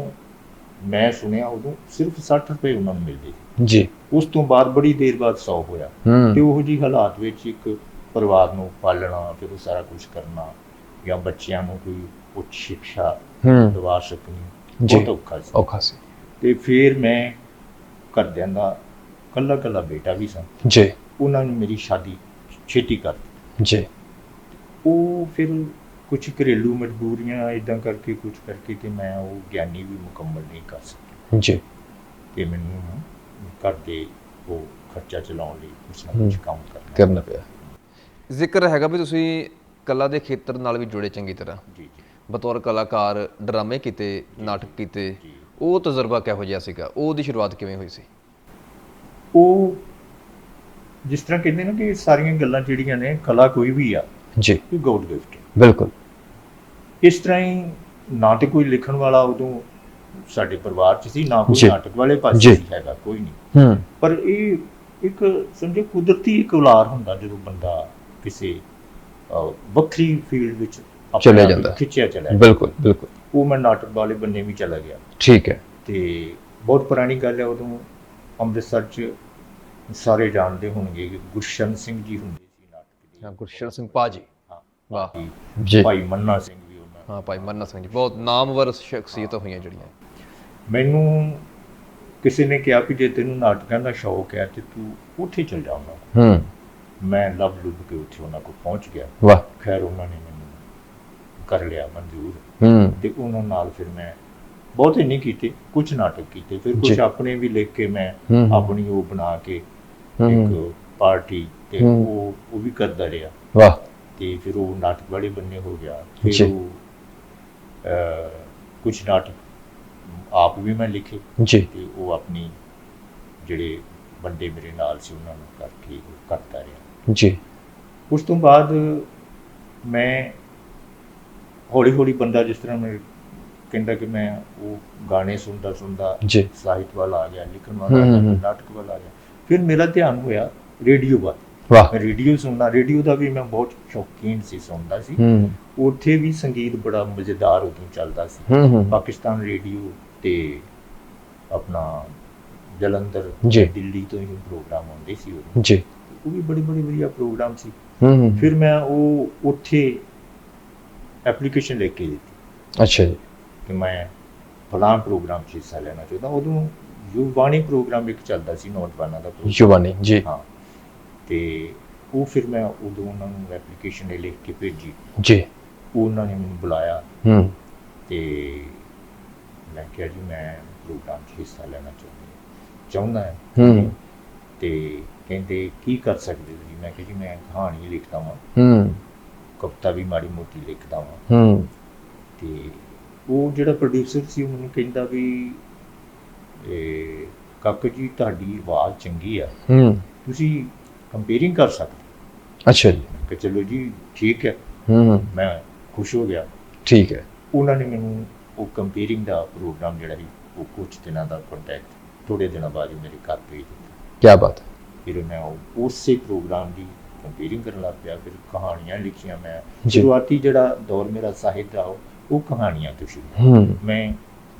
ਮੈਂ ਸੁਣਿਆ ਉਦੋਂ ਸਿਰਫ 60 ਰੁਪਏ ਉਹਨਾਂ ਨੂੰ ਮਿਲਦੇ ਜੀ। ਉਸ ਤੋਂ ਬਾਅਦ ਬੜੀ ਦੇਰ ਬਾਅਦ 100 ਹੋਇਆ ਤੇ ਉਹੋ ਜਿਹੀ ਹਾਲਾਤ ਵਿੱਚ ਇੱਕ ਪਰਿਵਾਰ ਨੂੰ ਪਾਲਣਾ, ਫਿਰ ਉਹ ਸਾਰਾ ਕੁਝ ਕਰਨਾ ਜਾਂ ਬੱਚਿਆਂ ਨੂੰ ਕੋਈ ਉੱਚ ਸਿੱਖਿਆ ਦਿਵਾ ਸਕਣੀ ਬਹੁਤ ਔਖਾ ਸੀ। ਤੇ ਫਿਰ ਮੈਂ ਘਰਦਿਆਂ ਦਾ ਇਕੱਲਾ ਬੇਟਾ ਵੀ ਸਾਂ ਜੀ, ਉਹਨਾਂ ਨੇ ਮੇਰੀ ਸ਼ਾਦੀ ਛੇਤੀ ਕਰ ਦਿੱਤੀ ਜੀ। ਉਹ ਫਿਰ ਕੁਝ ਘਰੇਲੂ ਮਜਬੂਰੀਆਂ ਇੱਦਾਂ ਕਰਕੇ ਕੁਝ ਕਰਕੇ ਤੇ ਮੈਂ ਉਹ ਗਿਆਨੀ ਵੀ ਮੁਕੰਮਲ ਨਹੀਂ ਕਰ ਸਕਿਆ ਜੀ। ਤੇ ਮੈਨੂੰ ਘਰ ਦੇ ਉਹ ਖਰਚਾ ਚਲਾਉਣ ਲਈ ਕੁਛ ਨਾ ਕੁਛ ਕੰਮ ਕਰਨਾ ਪਿਆ। ਜ਼ਿਕਰ ਹੈਗਾ ਵੀ ਤੁਸੀਂ ਕਲਾ ਦੇ ਖੇਤਰ ਨਾਲ ਵੀ ਜੁੜੇ ਚੰਗੀ ਤਰ੍ਹਾਂ। ਜੀ, ਬਤੌਰ ਕਲਾਕਾਰ ਡਰਾਮੇ ਕੀਤੇ, ਨਾਟਕ ਕੀਤੇ, ਉਹ ਤਜਰਬਾ ਕਿਹੋ ਜਿਹਾ ਸੀਗਾ? ਉਹਦੀ ਸ਼ੁਰੂਆਤ ਕਿਵੇਂ ਹੋਈ ਸੀ? ਉਹ ਜਿਸ ਤਰ੍ਹਾਂ ਕਹਿੰਦੇ ਨੇ ਕਿ ਸਾਰੀਆਂ ਗੱਲਾਂ ਜਿਹੜੀਆਂ ਨੇ, ਕਲਾ ਕੋਈ ਵੀ ਆ ਜੀ, ਇਹ ਗੋਡ ਗਿਫਟ। ਬਿਲਕੁਲ। ਇਸ ਤਰ੍ਹਾਂ ਹੀ ਨਾ ਤੇ ਕੋਈ ਲਿਖਣ ਵਾਲਾ ਉਦੋਂ ਸਾਡੇ ਪਰਿਵਾਰ 'ਚ ਸੀ, ਨਾ ਕੋਈ ਨਾਟਕ ਵਾਲੇ ਪਾਸੇ ਸੀ ਹੈਗਾ, ਕੋਈ ਨਹੀਂ। ਪਰ ਇਹ ਇੱਕ ਸਮਝੋ ਕੁਦਰਤੀ ਇੱਕ ਔਲਾਰ ਹੁੰਦਾ ਜਦੋਂ ਬੰਦਾ ਕਿਸੇ ਵੱਖਰੀ ਫੀਲਡ ਵਿੱਚ ਚਲਿਆ ਜਾਂਦਾ, ਖਿੱਚਿਆ ਚਲਾ। ਬਿਲਕੁਲ ਬਿਲਕੁਲ। ਉਹ ਮੈਂ ਨਾਟਕ ਵਾਲੇ ਬੰਨੇ ਵੀ ਚਲਾ ਗਿਆ। ਠੀਕ ਹੈ। ਤੇ ਬਹੁਤ ਪੁਰਾਣੀ ਗੱਲ ਹੈ, ਉਦੋਂ ਅੰਮ੍ਰਿਤਸਰ 'ਚ ਸਾਰੇ ਜਾਣਦੇ ਹੋਣਗੇ ਕਿ ਗੁਰਸ਼ਰਨ ਸਿੰਘ ਜੀ ਹੁੰਦੇ ਸੀ ਨਾਟਕ ਦੇ। ਗੁਰਸ਼ਰਨ ਸਿੰਘ ਭਾਜੀ, ਵਾਹ ਜੀ। ਭਾਈ ਮੰਨਾ ਸਿੰਘ ਵੀ ਉਹਨਾਂ, ਹਾਂ ਭਾਈ ਮੰਨਾ ਸਿੰਘ ਜੀ, ਬਹੁਤ ਨਾਮਵਰ ਸ਼ਖਸੀਅਤਾਂ ਹੋਈਆਂ ਜਿਹੜੀਆਂ। ਮੈਨੂੰ ਕਿਸੇ ਨੇ ਕਿਹਾ ਵੀ ਜੇ ਤੈਨੂੰ ਨਾਟਕਾਂ ਦਾ ਸ਼ੌਕ ਹੈ ਤੇ ਤੂੰ ਉੱਥੇ ਚਲ ਜਾਊਂਗਾ। ਮੈਂ ਲੱਭ ਲੁੱਭ ਕੇ ਉੱਥੇ ਉਹਨਾਂ ਕੋਲ ਪਹੁੰਚ ਗਿਆ। ਵਾਹ। ਖੈਰ ਉਹਨਾਂ ਨੇ ਮੈਨੂੰ ਕਰ ਲਿਆ ਮਨਜ਼ੂਰ ਤੇ ਉਹਨਾਂ ਨਾਲ ਫਿਰ ਮੈਂ ਬਹੁਤੇ ਨਹੀਂ ਕੀਤੇ, ਕੁਝ ਨਾਟਕ ਕੀਤੇ, ਫਿਰ ਕੁਝ ਆਪਣੇ ਵੀ ਲਿਖ ਕੇ ਮੈਂ ਆਪਣੀ ਉਹ ਬਣਾ ਕੇ ਇੱਕ ਪਾਰਟੀ ਤੇ ਉਹ ਵੀ ਕਰਦਾ ਰਿਹਾ। ਵਾਹ। ਤੇ ਫਿਰ ਉਹ ਨਾਟਕ ਵਾਲੇ ਬੰਨੇ ਹੋ ਗਿਆ। ਫਿਰ ਉਹ ਕੁਝ ਨਾਟਕ ਆਪ ਵੀ ਮੈਂ ਲਿਖੇ ਤੇ ਉਹ ਆਪਣੀ ਜਿਹੜੇ ਬੰਦੇ ਮੇਰੇ ਨਾਲ ਸੀ ਉਹਨਾਂ ਨੂੰ ਕਰਕੇ ਕਰਦਾ ਰਿਹਾ ਜੀ। ਉਸ ਤੋਂ ਬਾਅਦ ਮੈਂ ਹੌਲੀ ਹੌਲੀ ਬੰਦਾ ਜਿਸ ਤਰ੍ਹਾਂ ਮੈਂ ਕਹਿੰਦਾ ਕਿ ਮੈਂ ਉਹ ਗਾਣੇ ਸੁਣਦਾ ਸਾਹਿਤ ਵੱਲ ਆ ਗਿਆ, ਲਿਖਣ ਵਾਲਾ ਨਾਟਕ ਵੱਲ ਆ ਗਿਆ। ਫਿਰ ਮੇਰਾ ਧਿਆਨ ਹੋਇਆ ਰੇਡੀਓ ਵੱਲ। ਰੇਡੀਓ ਸੁਣਨਾ, ਰੇਡੀਓ ਦਾ ਵੀ ਮੈਂ ਬਹੁਤ ਸ਼ੌਕੀਨ ਸੀ, ਸੁਣਦਾ ਸੀ। ਉੱਥੇ ਵੀ ਸੰਗੀਤ ਬੜਾ ਮਜ਼ੇਦਾਰ ਉਦੋਂ ਚੱਲਦਾ ਸੀ। ਪਾਕਿਸਤਾਨ ਰੇਡੀਓ ਤੇ ਆਪਣਾ ਜਲੰਧਰ, ਦਿੱਲੀ ਤੋਂ ਹੀ ਪ੍ਰੋਗਰਾਮ ਆਉਂਦੇ ਸੀ ਉਦੋਂ ਜੀ। ਉਹ ਵੀ ਬੜੇ ਵਧੀਆ ਪ੍ਰੋਗਰਾਮ ਸੀ। ਫਿਰ ਮੈਂ ਉਹ ਉੱਥੇ ਐਪਲੀਕੇਸ਼ਨ ਲਿਖ ਕੇ ਦਿੱਤੀ। ਅੱਛਾ ਜੀ। ਕਿ ਮੈਂ ਫਲਾਣ ਪ੍ਰੋਗਰਾਮ 'ਚ ਹਿੱਸਾ ਲੈਣਾ ਚਾਹੁੰਦਾ। ਉਦੋਂ ਯੁਵਾਨੀ ਪ੍ਰੋਗਰਾਮ ਇੱਕ ਚੱਲਦਾ ਸੀ, ਨੌਜਵਾਨਾਂ ਦਾ ਪ੍ਰੋਗਰਾਮ। ਯੁਵਾਨੀ ਜੀ। ਹਾਂ। ਤੇ ਉਹ ਫਿਰ ਮੈਂ ਉਦੋਂ ਉਹਨਾਂ ਨੂੰ ਐਪਲੀਕੇਸ਼ਨ ਲਿਖ ਕੇ ਭੇਜੀ ਜੀ। ਉਹਨਾਂ ਨੇ ਮੈਨੂੰ ਬੁਲਾਇਆ ਤੇ ਮੈਂ ਕਿਹਾ ਜੀ ਮੈਂ ਪ੍ਰੋਗਰਾਮ 'ਚ ਹਿੱਸਾ ਲੈਣਾ ਚਾਹੁੰਦਾ ਹਾਂ। ਤੇ ਕਹਿੰਦੇ ਕੀ ਕਰ ਸਕਦੇ ਹੋ ਜੀ? ਮੈਂ ਕਿਹਾ ਜੀ ਮੈਂ ਕਹਾਣੀ ਲਿਖਦਾ ਵਾਂ, ਹੂੰ ਕਵਿਤਾ ਵੀ ਮਾੜੀ ਮੋਟੀ ਲਿਖਦਾ ਵਾਂ। ਹੂੰ ਤੇ ਉਹ ਜਿਹੜਾ ਪ੍ਰੋਡਿਊਸਰ ਸੀ ਉਹ ਮੈਨੂੰ ਕਹਿੰਦਾ ਵੀ ਕਾਕਾ ਜੀ ਤੁਹਾਡੀ ਆਵਾਜ਼ ਚੰਗੀ ਆ, ਹੂੰ ਤੁਸੀਂ ਕੰਪੇਅਰਿੰਗ ਕਰ ਸਕਦੇ। ਅੱਛਾ ਜੀ। ਮੈਂ ਕਿਹਾ ਚਲੋ ਜੀ ਠੀਕ ਹੈ। ਹੂੰ ਮੈਂ ਖੁਸ਼ ਹੋ ਗਿਆ। ਠੀਕ ਹੈ। ਉਹਨਾਂ ਨੇ ਮੈਨੂੰ ਉਹ ਕੰਪੇਅਰਿੰਗ ਦਾ ਪ੍ਰੋਗਰਾਮ ਜਿਹੜਾ ਸੀ ਉਹ ਕੁਝ ਦਿਨਾਂ ਦਾ ਕੰਟੈਕਟ ਥੋੜ੍ਹੇ ਦਿਨਾਂ ਬਾਅਦ ਹੀ ਮੇਰੇ ਘਰ ਭੇਜ ਦਿੱਤਾ। ਕੀ ਬਾਤ ਹੈ। ਫਿਰ ਮੈਂ ਉਸੇ ਪ੍ਰੋਗਰਾਮ ਦੀ ਕੰਪੇਅਰਿੰਗ ਕਰਨ ਲੱਗ ਪਿਆ। ਫਿਰ ਕਹਾਣੀਆਂ ਲਿਖੀਆਂ ਮੈਂ। ਜੀ। ਸ਼ੁਰੂਆਤੀ ਜਿਹੜਾ ਦੌਰ ਮੇਰਾ ਸਾਹਿਤ ਦਾ ਉਹ ਕਹਾਣੀਆਂ ਤੋਂ ਸ਼ੁਰੂ। ਹੂੰ ਮੈਂ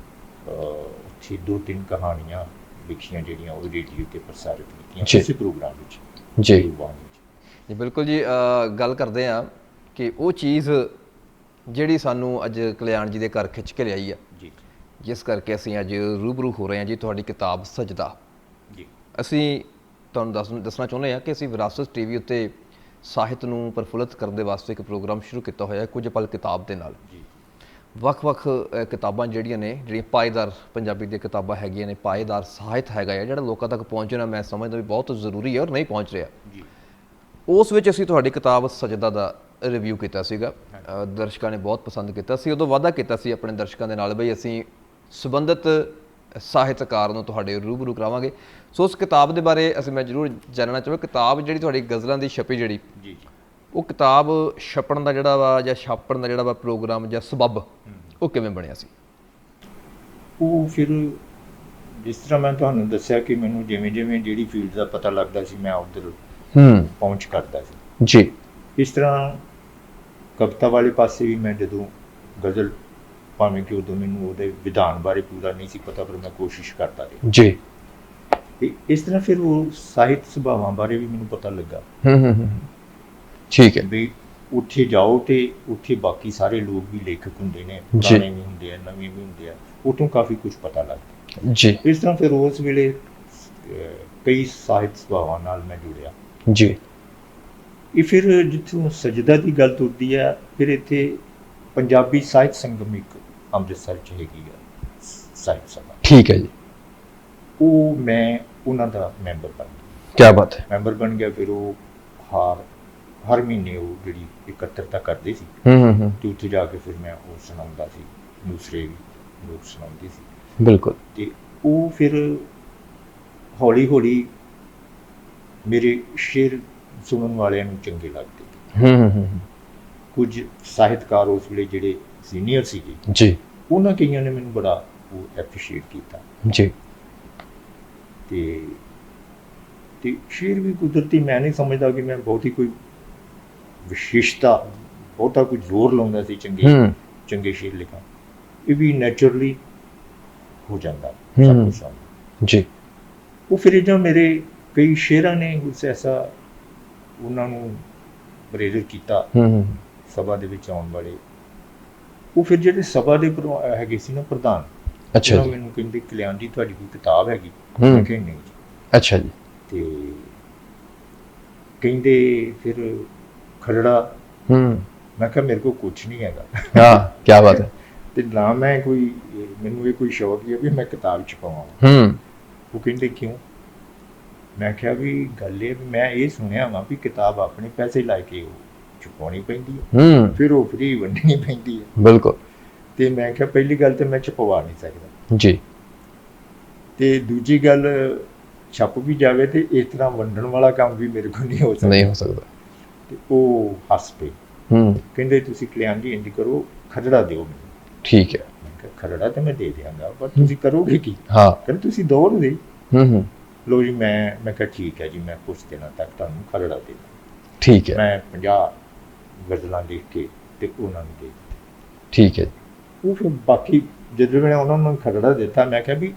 ਉੱਥੇ 2-3 ਕਹਾਣੀਆਂ ਲਿਖੀਆਂ ਜਿਹੜੀਆਂ ਉਹ ਰੇਡੀਓ 'ਤੇ ਪ੍ਰਸਾਰਿਤ ਕੀਤੀਆਂ ਜੀ। ਉਸੇ ਪ੍ਰੋਗਰਾਮ ਵਿੱਚ। ਜੀ ਗੁਰਬਾਣੀ ਵਿੱਚ। ਜੀ ਬਿਲਕੁਲ ਜੀ। ਗੱਲ ਕਰਦੇ ਹਾਂ ਕਿ ਉਹ ਚੀਜ਼ ਜਿਹੜੀ ਸਾਨੂੰ ਅੱਜ ਕਲਿਆਣ ਜੀ ਦੇ ਘਰ ਖਿੱਚ ਕੇ ਲਿਆਈ ਆ, ਜੀ ਜਿਸ ਕਰਕੇ ਅਸੀਂ ਅੱਜ ਰੂਬਰੂ ਹੋ ਰਹੇ ਹਾਂ ਜੀ ਤੁਹਾਡੀ ਕਿਤਾਬ ਸਜਦਾ। ਜੀ ਅਸੀਂ ਤੁਹਾਨੂੰ ਦੱਸਣਾ ਚਾਹੁੰਦੇ ਹਾਂ ਕਿ ਅਸੀਂ ਵਿਰਾਸਤ ਟੀਵੀ ਉੱਤੇ ਸਾਹਿਤ ਨੂੰ ਪ੍ਰਫੁੱਲਤ ਕਰਨ ਦੇ ਵਾਸਤੇ ਇੱਕ ਪ੍ਰੋਗਰਾਮ ਸ਼ੁਰੂ ਕੀਤਾ ਹੋਇਆ ਕੁਝ ਪਲ ਕਿਤਾਬ ਦੇ ਨਾਲ। ਜੀ ਵੱਖ-ਵੱਖ ਕਿਤਾਬਾਂ ਜਿਹੜੀਆਂ ਪਾਏਦਾਰ ਪੰਜਾਬੀ ਦੀਆਂ ਕਿਤਾਬਾਂ ਹੈਗੀਆਂ ਨੇ, ਪਾਏਦਾਰ ਸਾਹਿਤ ਹੈਗਾ ਆ ਜਿਹੜਾ ਲੋਕਾਂ ਤੱਕ ਪਹੁੰਚਣਾ ਮੈਂ ਸਮਝਦਾ ਵੀ ਬਹੁਤ ਜ਼ਰੂਰੀ ਹੈ ਔਰ ਨਹੀਂ ਪਹੁੰਚ ਰਿਹਾ। ਜੀ ਉਸ ਵਿੱਚ ਅਸੀਂ ਤੁਹਾਡੀ ਕਿਤਾਬ ਸਜਦਾ ਦਾ ਰਿਵਿਊ ਕੀਤਾ ਸੀਗਾ। ਦਰਸ਼ਕਾਂ ਨੇ ਬਹੁਤ ਪਸੰਦ ਕੀਤਾ ਸੀ। ਉਦੋਂ ਵਾਅਦਾ ਕੀਤਾ ਸੀ ਆਪਣੇ ਦਰਸ਼ਕਾਂ ਦੇ ਨਾਲ ਬਈ ਅਸੀਂ ਸੰਬੰਧਿਤ ਸਾਹਿਤਕਾਰ ਨੂੰ ਤੁਹਾਡੇ ਰੂਬਰੂ ਕਰਾਵਾਂਗੇ। ਸੋ ਉਸ ਕਿਤਾਬ ਦੇ ਬਾਰੇ ਮੈਂ ਜ਼ਰੂਰ ਜਾਣਨਾ ਚਾਹਾਂ। ਕਿਤਾਬ ਜਿਹੜੀ ਤੁਹਾਡੀ ਗਜ਼ਲਾਂ ਦੀ ਛਪੀ ਜਿਹੜੀ, ਜੀ ਉਹ ਕਿਤਾਬ ਛਪਣ ਦਾ ਜਿਹੜਾ ਵਾ ਜਾਂ ਛਾਪਣ ਦਾ ਜਿਹੜਾ ਵਾ ਪ੍ਰੋਗਰਾਮ ਜਾਂ ਸਬੱਬ ਉਹ ਕਿਵੇਂ ਬਣਿਆ ਸੀ? ਉਹ ਫਿਰ ਜਿਸ ਤਰ੍ਹਾਂ ਮੈਂ ਤੁਹਾਨੂੰ ਦੱਸਿਆ ਕਿ ਮੈਨੂੰ ਜਿਵੇਂ ਜਿਵੇਂ ਜਿਹੜੀ ਫੀਲਡ ਦਾ ਪਤਾ ਲੱਗਦਾ ਸੀ ਮੈਂ ਉੱਧਰ ਪਹੁੰਚ ਕਰਦਾ ਸੀ। ਜੀ। ਇਸ ਤਰ੍ਹਾਂ ਕਵਿਤਾ ਵਾਲੇ ਪਾਸੇ ਵੀ ਮੈਂ ਜਦੋਂ ਗਜ਼ਲ, ਭਾਵੇਂ ਕਿ ਉਦੋਂ ਮੈਨੂੰ ਉਹਦੇ ਵਿਧਾਨ ਬਾਰੇ ਪੂਰਾ ਨਹੀਂ ਸੀ ਪਤਾ, ਪਰ ਮੈਂ ਕੋਸ਼ਿਸ਼ ਕਰਦਾ ਰਿਹਾ। ਜੀ। ਤੇ ਇਸ ਤਰ੍ਹਾਂ ਫਿਰ ਉਹ ਸਾਹਿਤ ਸੁਭਾਵਾਂ ਬਾਰੇ ਵੀ ਮੈਨੂੰ ਪਤਾ ਲੱਗਾ। ਠੀਕ ਹੈ। ਵੀ ਉੱਥੇ ਜਾਓ ਤੇ ਉੱਥੇ ਬਾਕੀ ਸਾਰੇ ਲੋਕ ਵੀ ਲੇਖਕ ਹੁੰਦੇ ਨੇ, ਪੁਰਾਣੇ ਵੀ ਹੁੰਦੇ ਆ, ਨਵੇਂ ਵੀ ਹੁੰਦੇ ਆ, ਉੱਥੋਂ ਕਾਫੀ ਕੁਝ ਪਤਾ ਲੱਗਦਾ। ਜੀ। ਇਸ ਤਰ੍ਹਾਂ ਫਿਰ ਉਸ ਵੇਲੇ ਕਈ ਸਾਹਿਤ ਸੁਭਾਵਾਂ ਨਾਲ ਮੈਂ ਜੁੜਿਆ। ਜੀ। ਇਹ ਫਿਰ ਜਿੱਥੋਂ ਸਜਦਾ ਦੀ ਗੱਲ ਤੁਰਦੀ ਆ, ਫਿਰ ਇੱਥੇ ਪੰਜਾਬੀ ਸਾਹਿਤ ਸੰਗਮ ਇੱਕ ਅੰਮ੍ਰਿਤਸਰ 'ਚ ਹੈਗੀ ਆ ਸਾਹਿਤ ਸਭਾ। ਠੀਕ ਹੈ ਜੀ। ਉਹ ਮੈਂ ਉਹਨਾਂ ਦਾ ਮੈਂਬਰ ਬਣ ਗਿਆ। ਕੀ ਬਾਤ ਹੈ। ਮੈਂਬਰ ਬਣ ਗਿਆ। ਫਿਰ ਉਹ ਹਰ ਮਹੀਨੇ ਉਹ ਜਿਹੜੀ ਇਕੱਤਰਤਾ ਕਰਦੇ ਸੀ ਤੇ ਉੱਥੇ ਜਾ ਕੇ ਫਿਰ ਮੈਂ ਉਹ ਸੁਣਾਉਂਦਾ ਸੀ, ਦੂਸਰੇ ਵੀ ਲੋਕ ਸੁਣਾਉਂਦੇ ਸੀ। ਬਿਲਕੁਲ। ਤੇ ਉਹ ਫਿਰ ਹੌਲੀ ਹੌਲੀ ਮੇਰੇ ਸ਼ੇਰ ਸੁਣਨ ਵਾਲਿਆਂ ਨੂੰ ਚੰਗੇ ਲੱਗਦੇ। ਕੁਝ ਸਾਹਿਤਕਾਰ ਉਸ ਵੇਲੇ ਜਿਹੜੇ ਸੀਨੀਅਰ ਸੀਗੇ ਜੀ, ਉਹਨਾਂ ਕਈਆਂ ਨੇ ਮੈਨੂੰ ਬੜਾ ਉਹ ਐਪਰੀਸ਼ੀਏਟ ਕੀਤਾ। ਜੀ। ਤੇ ਸ਼ੇਰ ਵੀ ਕੁਦਰਤੀ, ਮੈਂ ਨਹੀਂ ਸਮਝਦਾ ਕਿ ਮੈਂ ਬਹੁਤੀ ਕੋਈ ਵਿਸ਼ੇਸ਼ਤਾ, ਬਹੁਤਾ ਕੋਈ ਜ਼ੋਰ ਲਾਉਂਦਾ ਸੀ ਚੰਗੇ ਸ਼ੇਰ ਲਿਖਾਂ। ਇਹ ਵੀ ਨੈਚੁਰਲੀ ਹੋ ਜਾਂਦਾ ਸਭ ਕੁਛ। ਜੀ। ਉਹ ਫਿਰ ਜਦੋਂ ਮੇਰੇ ਕਈ ਸ਼ੇਰਾਂ ਨੇ ਉਸ ਐਸਾ ਉਹਨਾਂ ਨੂੰ ਪ੍ਰੇਰਿਤ ਕੀਤਾ ਸਭਾ ਦੇ ਵਿੱਚ ਆਉਣ ਵਾਲੇ। ਉਹ ਫਿਰ ਜਿਹੜੇ ਸਭਾ ਦੇ ਹੈਗੇ ਸੀ ਨਾ ਪ੍ਰਧਾਨ, ਅੱਛਾ ਜੀ, ਮੈਨੂੰ ਕਹਿੰਦੇ ਕਲਿਆਣ ਜੀ ਤੁਹਾਡੀ ਕੋਈ ਕਿਤਾਬ ਹੈਗੀ? ਮੈਂ ਕਿਹਾ ਨਹੀਂ ਜੀ। ਅੱਛਾ ਜੀ। ਤੇ ਕਹਿੰਦੇ ਫਿਰ ਖਰੜਾ। ਮੈਂ ਕਿਹਾ ਮੇਰੇ ਕੋਲ ਕੁਛ ਨਹੀਂ ਹੈਗਾ। ਹਾਂ, ਕੀ ਬਾਤ ਹੈ। ਤੇ ਨਾ ਮੈਂ ਕੋਈ, ਮੈਨੂੰ ਇਹ ਕੋਈ ਸ਼ੌਕ ਹੀ ਹੈ ਵੀ ਮੈਂ ਕਿਤਾਬ ਛਪਾਵਾਂ। ਉਹ ਕਹਿੰਦੇ ਕਿਉਂ? ਮੈਂ ਕਿਹਾ ਵੀ ਗੱਲ ਇਹ ਵੀ ਮੈਂ ਇਹ ਸੁਣਿਆ ਵਾ ਵੀ ਕਿਤਾਬ ਆਪਣੇ ਪੈਸੇ ਲਾ ਕੇ ਉਹ ਛਪਾਉਣੀ ਪੈਂਦੀ ਹੈ, ਫਿਰ ਉਹ ਫਰੀ ਵੰਡਣੀ ਪੈਂਦੀ ਹੈ। ਬਿਲਕੁਲ। ਤੇ ਮੈਂ ਕਿਹਾ ਪਹਿਲੀ ਗੱਲ ਤੇ ਮੈਂ ਛਪਵਾ ਨਹੀਂ ਸਕਦਾ ਜੀ, ਤੇ ਦੂਜੀ ਗੱਲ ਛਪ ਵੀ ਜਾਵੇ ਤੇ ਇਸ ਤਰ੍ਹਾਂ ਵੰਡਣ ਵਾਲਾ ਕੰਮ ਵੀ ਮੇਰੇ ਕੋਲ ਨਹੀਂ ਹੋ ਸਕਦਾ। ਤੇ ਉਹ ਹੱਸ ਪਏ। ਕਹਿੰਦੇ ਤੁਸੀਂ ਕਲਿਆਣ ਜੀ ਇੰਝ ਕਰੋ, ਖਰੜਾ ਦਿਓ ਮੈਨੂੰ। ਠੀਕ ਹੈ। ਮੈਂ ਕਿਹਾ ਖਰੜਾ ਤੇ ਮੈਂ ਦੇ ਦਿਆਂਗਾ, ਪਰ ਤੁਸੀਂ ਕਰੋਗੇ ਕੀ? ਹਾਂ, ਕਹਿੰਦੇ ਤੁਸੀਂ ਦੌੜ ਦੇ। ਲੋ ਜੀ, ਮੈਂ ਕਿਹਾ ਠੀਕ ਹੈ ਜੀ, ਮੈਂ ਕੁਝ ਦਿਨਾਂ ਤੱਕ ਤੁਹਾਨੂੰ ਖਰੜਾ ਦੇ ਦਾਂ। ਠੀਕ ਹੈ। ਮੈਂ 50 ਗਜ਼ਲਾਂ ਲਿਖ ਕੇ ਤੇ ਉਹਨਾਂ ਨੂੰ ਦੇ ਦਿੱਤੇ। ਠੀਕ ਹੈ। ਉਹ ਫਿਰ ਬਾਕੀ ਜਦੋਂ ਮੈਂ ਉਹਨਾਂ ਨੂੰ ਖਰੜਾ ਦਿੱਤਾ, ਮੈਂ ਕਿਹਾ ਵੀ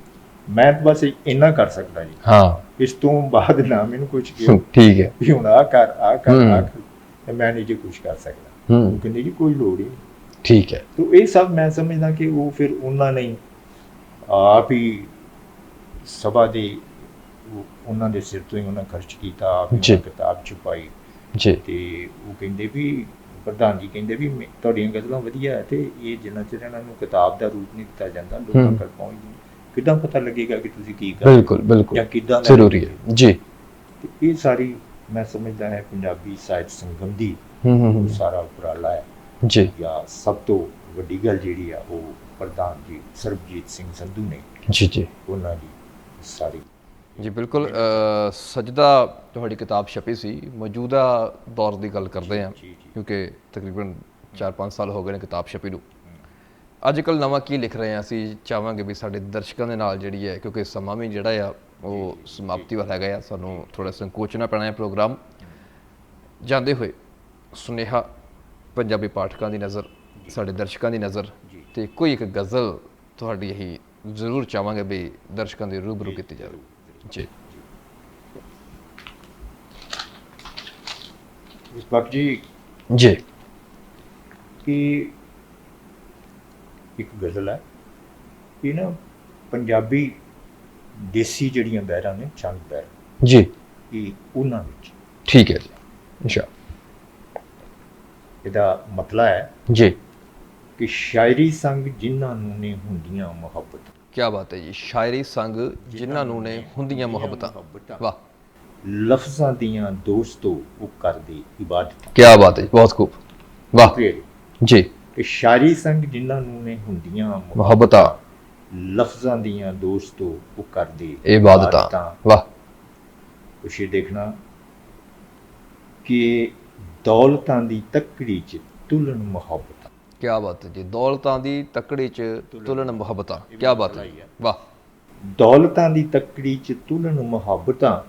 ਮੈਂ ਬਸ ਇੰਨਾ ਕਰ ਸਕਦਾ ਜੀ, ਹਾਂ, ਇਸ ਤੋਂ ਬਾਅਦ ਨਾ ਮੈਨੂੰ ਕੁਝ ਕਿਹਾ। ਠੀਕ ਹੈ। ਵੀ ਹੁਣ ਆ ਕਰ ਤੇ ਮੈਂ ਨਹੀਂ ਜੀ ਕੁਝ ਕਰ ਸਕਦਾ। ਉਹ ਕਹਿੰਦੇ ਜੀ ਕੋਈ ਲੋੜ ਹੀ ਨਹੀਂ। ਠੀਕ ਹੈ। ਤਾਂ ਇਹ ਸਭ ਮੈਂ ਸਮਝਦਾ ਕਿ ਉਹ ਫਿਰ ਉਹਨਾਂ ਨੇ ਆਪ ਹੀ ਸਭਾ ਦੇ ਉਹਨਾਂ ਦੇ ਸਿਰ ਤੋਂ ਹੀ ਉਹਨਾਂ ਖਰਚ ਕੀਤਾ, ਆਪ ਹੀ ਕਿਤਾਬ ਛਪਾਈ ਜੀ। ਤੇ ਉਹ ਕਹਿੰਦੇ ਵੀ ਪ੍ਰਧਾਨ ਜੀ ਕਹਿੰਦੇ ਵੀ ਤੁਹਾਡੀਆਂ ਗਜ਼ਲਾਂ ਵਧੀਆ ਹੈ ਤੇ ਇਹ ਜਿੰਨਾ ਚਿਰ ਇਹਨਾਂ ਨੂੰ ਕਿਤਾਬ ਦਾ ਰੂਪ ਨਹੀਂ ਦਿੱਤਾ ਜਾਂਦਾ, ਲੋਕਾਂ ਤੱਕ ਪਹੁੰਚਦੀ ਕਿੱਦਾਂ ਪਤਾ ਲੱਗੇਗਾ ਕਿ ਤੁਸੀਂ ਕੀ ਕਰ ਰਹੇ ਹੋ? ਬਿਲਕੁਲ, ਬਿਲਕੁਲ, ਜਾਂ ਕਿੱਦਾਂ ਜ਼ਰੂਰੀ ਹੈ ਜੀ। ਤੇ ਇਹ ਸਾਰੀ ਮੈਂ ਸਮਝਦਾ ਹੈ ਪੰਜਾਬੀ ਸਾਹਿਤ ਸੰਗਮ ਦੀ ਹੂੰ ਸਾਰਾ ਉਪਰਾਲਾ ਹੈ ਜੀ ਜਾਂ ਸਭ ਤੋਂ ਵੱਡੀ ਗੱਲ ਜਿਹੜੀ ਆ ਉਹ ਪ੍ਰਧਾਨ ਜੀ ਸਰਬਜੀਤ ਸਿੰਘ ਸੰਧੂ ਨੇ ਜੀ ਉਹਨਾਂ ਦੀ ਸਾਰੀ ਜੀ ਬਿਲਕੁਲ ਸਜਦਾ ਤੁਹਾਡੀ ਕਿਤਾਬ ਛਪੀ ਸੀ ਮੌਜੂਦਾ ਦੌਰ ਦੀ ਗੱਲ ਕਰਦੇ ਹਾਂ ਜੀ। ਕਿਉਂਕਿ ਤਕਰੀਬਨ 4-5 ਸਾਲ ਹੋ ਗਏ ਨੇ ਕਿਤਾਬ ਛਪੀ ਨੂੰ ਅੱਜ ਕੱਲ੍ਹ ਨਵਾਂ ਕੀ ਲਿਖ ਰਹੇ ਹਾਂ ਅਸੀਂ ਚਾਹਾਂਗੇ ਵੀ ਸਾਡੇ ਦਰਸ਼ਕਾਂ ਦੇ ਨਾਲ ਜਿਹੜੀ ਹੈ ਕਿਉਂਕਿ ਸਮਾਂ ਵੀ ਜਿਹੜਾ ਆ ਉਹ ਸਮਾਪਤੀ ਵੱਲ ਹੈਗਾ ਆ ਸਾਨੂੰ ਥੋੜ੍ਹਾ ਸੰਕੋਚਣਾ ਪੈਣਾ ਹੈ ਪ੍ਰੋਗਰਾਮ ਜਾਂਦੇ ਹੋਏ ਸੁਨੇਹਾ ਪੰਜਾਬੀ ਪਾਠਕਾਂ ਦੀ ਨਜ਼ਰ ਸਾਡੇ ਦਰਸ਼ਕਾਂ ਦੀ ਨਜ਼ਰ ਤੇ ਕੋਈ ਇੱਕ ਗਜ਼ਲ ਤੁਹਾਡੀ ਇਹੀ ਜ਼ਰੂਰ ਚਾਹਾਂਗੇ ਵੀ ਦਰਸ਼ਕਾਂ ਦੇ ਰੂਬਰੂ ਕੀਤੀ ਜਾਵੇ ਜੀ ਇਸ ਵਕਤ ਜੀ ਜੀ ਕਿ ਇੱਕ ਗਜ਼ਲ ਹੈ ਇਹ ਨਾ ਪੰਜਾਬੀ ਦੇਸੀ ਜਿਹੜੀਆਂ ਬਹਿਰਾਂ ਨੇ ਚੰਦ ਬਹਿਰ ਜੀ ਇਹ ਉਹਨਾਂ ਵਿੱਚ ਠੀਕ ਹੈ ਜੀ ਅੱਛਾ ਇਹਦਾ ਮਤਲਬ ਹੈ ਜੀ ਕਿ ਸ਼ਾਇਰੀ ਸੰਗ ਜਿਨ੍ਹਾਂ ਨੂੰ ਨੇ ਹੁੰਦੀਆਂ ਮੁਹੱਬਤ ਕੀ ਬਾਤ ਹੈ ਜੀ ਸ਼ਾਇਰੀ ਸੰਗ ਜਿਨ੍ਹਾਂ ਨੂੰ ਨੇ ਹੁੰਦੀਆਂ ਮੁਹੱਬਤਾਂ ਵਾਹ ਲਫ਼ਜ਼ਾਂ ਦੀਆਂ ਦੋਸਤੋ ਉਹ ਕਰਦੇ ਇਬਾਦਤ ਕੀ ਬਾਤ ਹੈ ਜੀ ਬਹੁਤ ਖੂਬ ਵਾਹ ਜੀ ਕਿ ਸ਼ਾਇਰੀ ਸੰਗ ਜਿਨ੍ਹਾਂ ਨੂੰ ਨੇ ਹੁੰਦੀਆਂ ਮੁਹੱਬਤਾਂ ਲਫ਼ਜ਼ਾਂ ਦੀਆਂ ਦੋਸਤੋ ਉਹ ਕਰਦੇ ਇਬਾਦਤਾਂ ਵਾਹ ਕੁਛ ਇਹ ਦੇਖਣਾ ਕਿ ਦੌਲਤਾਂ ਦੀ ਤੱਕੜੀ 'ਚ ਤੁਲਨ ਮੁਹੱਬਤਾਂ ਕੀ ਬਾਤ ਹੈ ਜੀ ਦੌਲਤਾਂ ਦੀ ਤੱਕੜੀ 'ਚ ਤੁਲਨ ਮੁਹੱਬਤਾਂ ਕੀ ਬਾਤ ਹੈ ਵਾਹ ਦੌਲਤਾਂ ਦੀ ਤੱਕੜੀ 'ਚ ਤੁਲਨ ਮੁਹੱਬਤਾਂ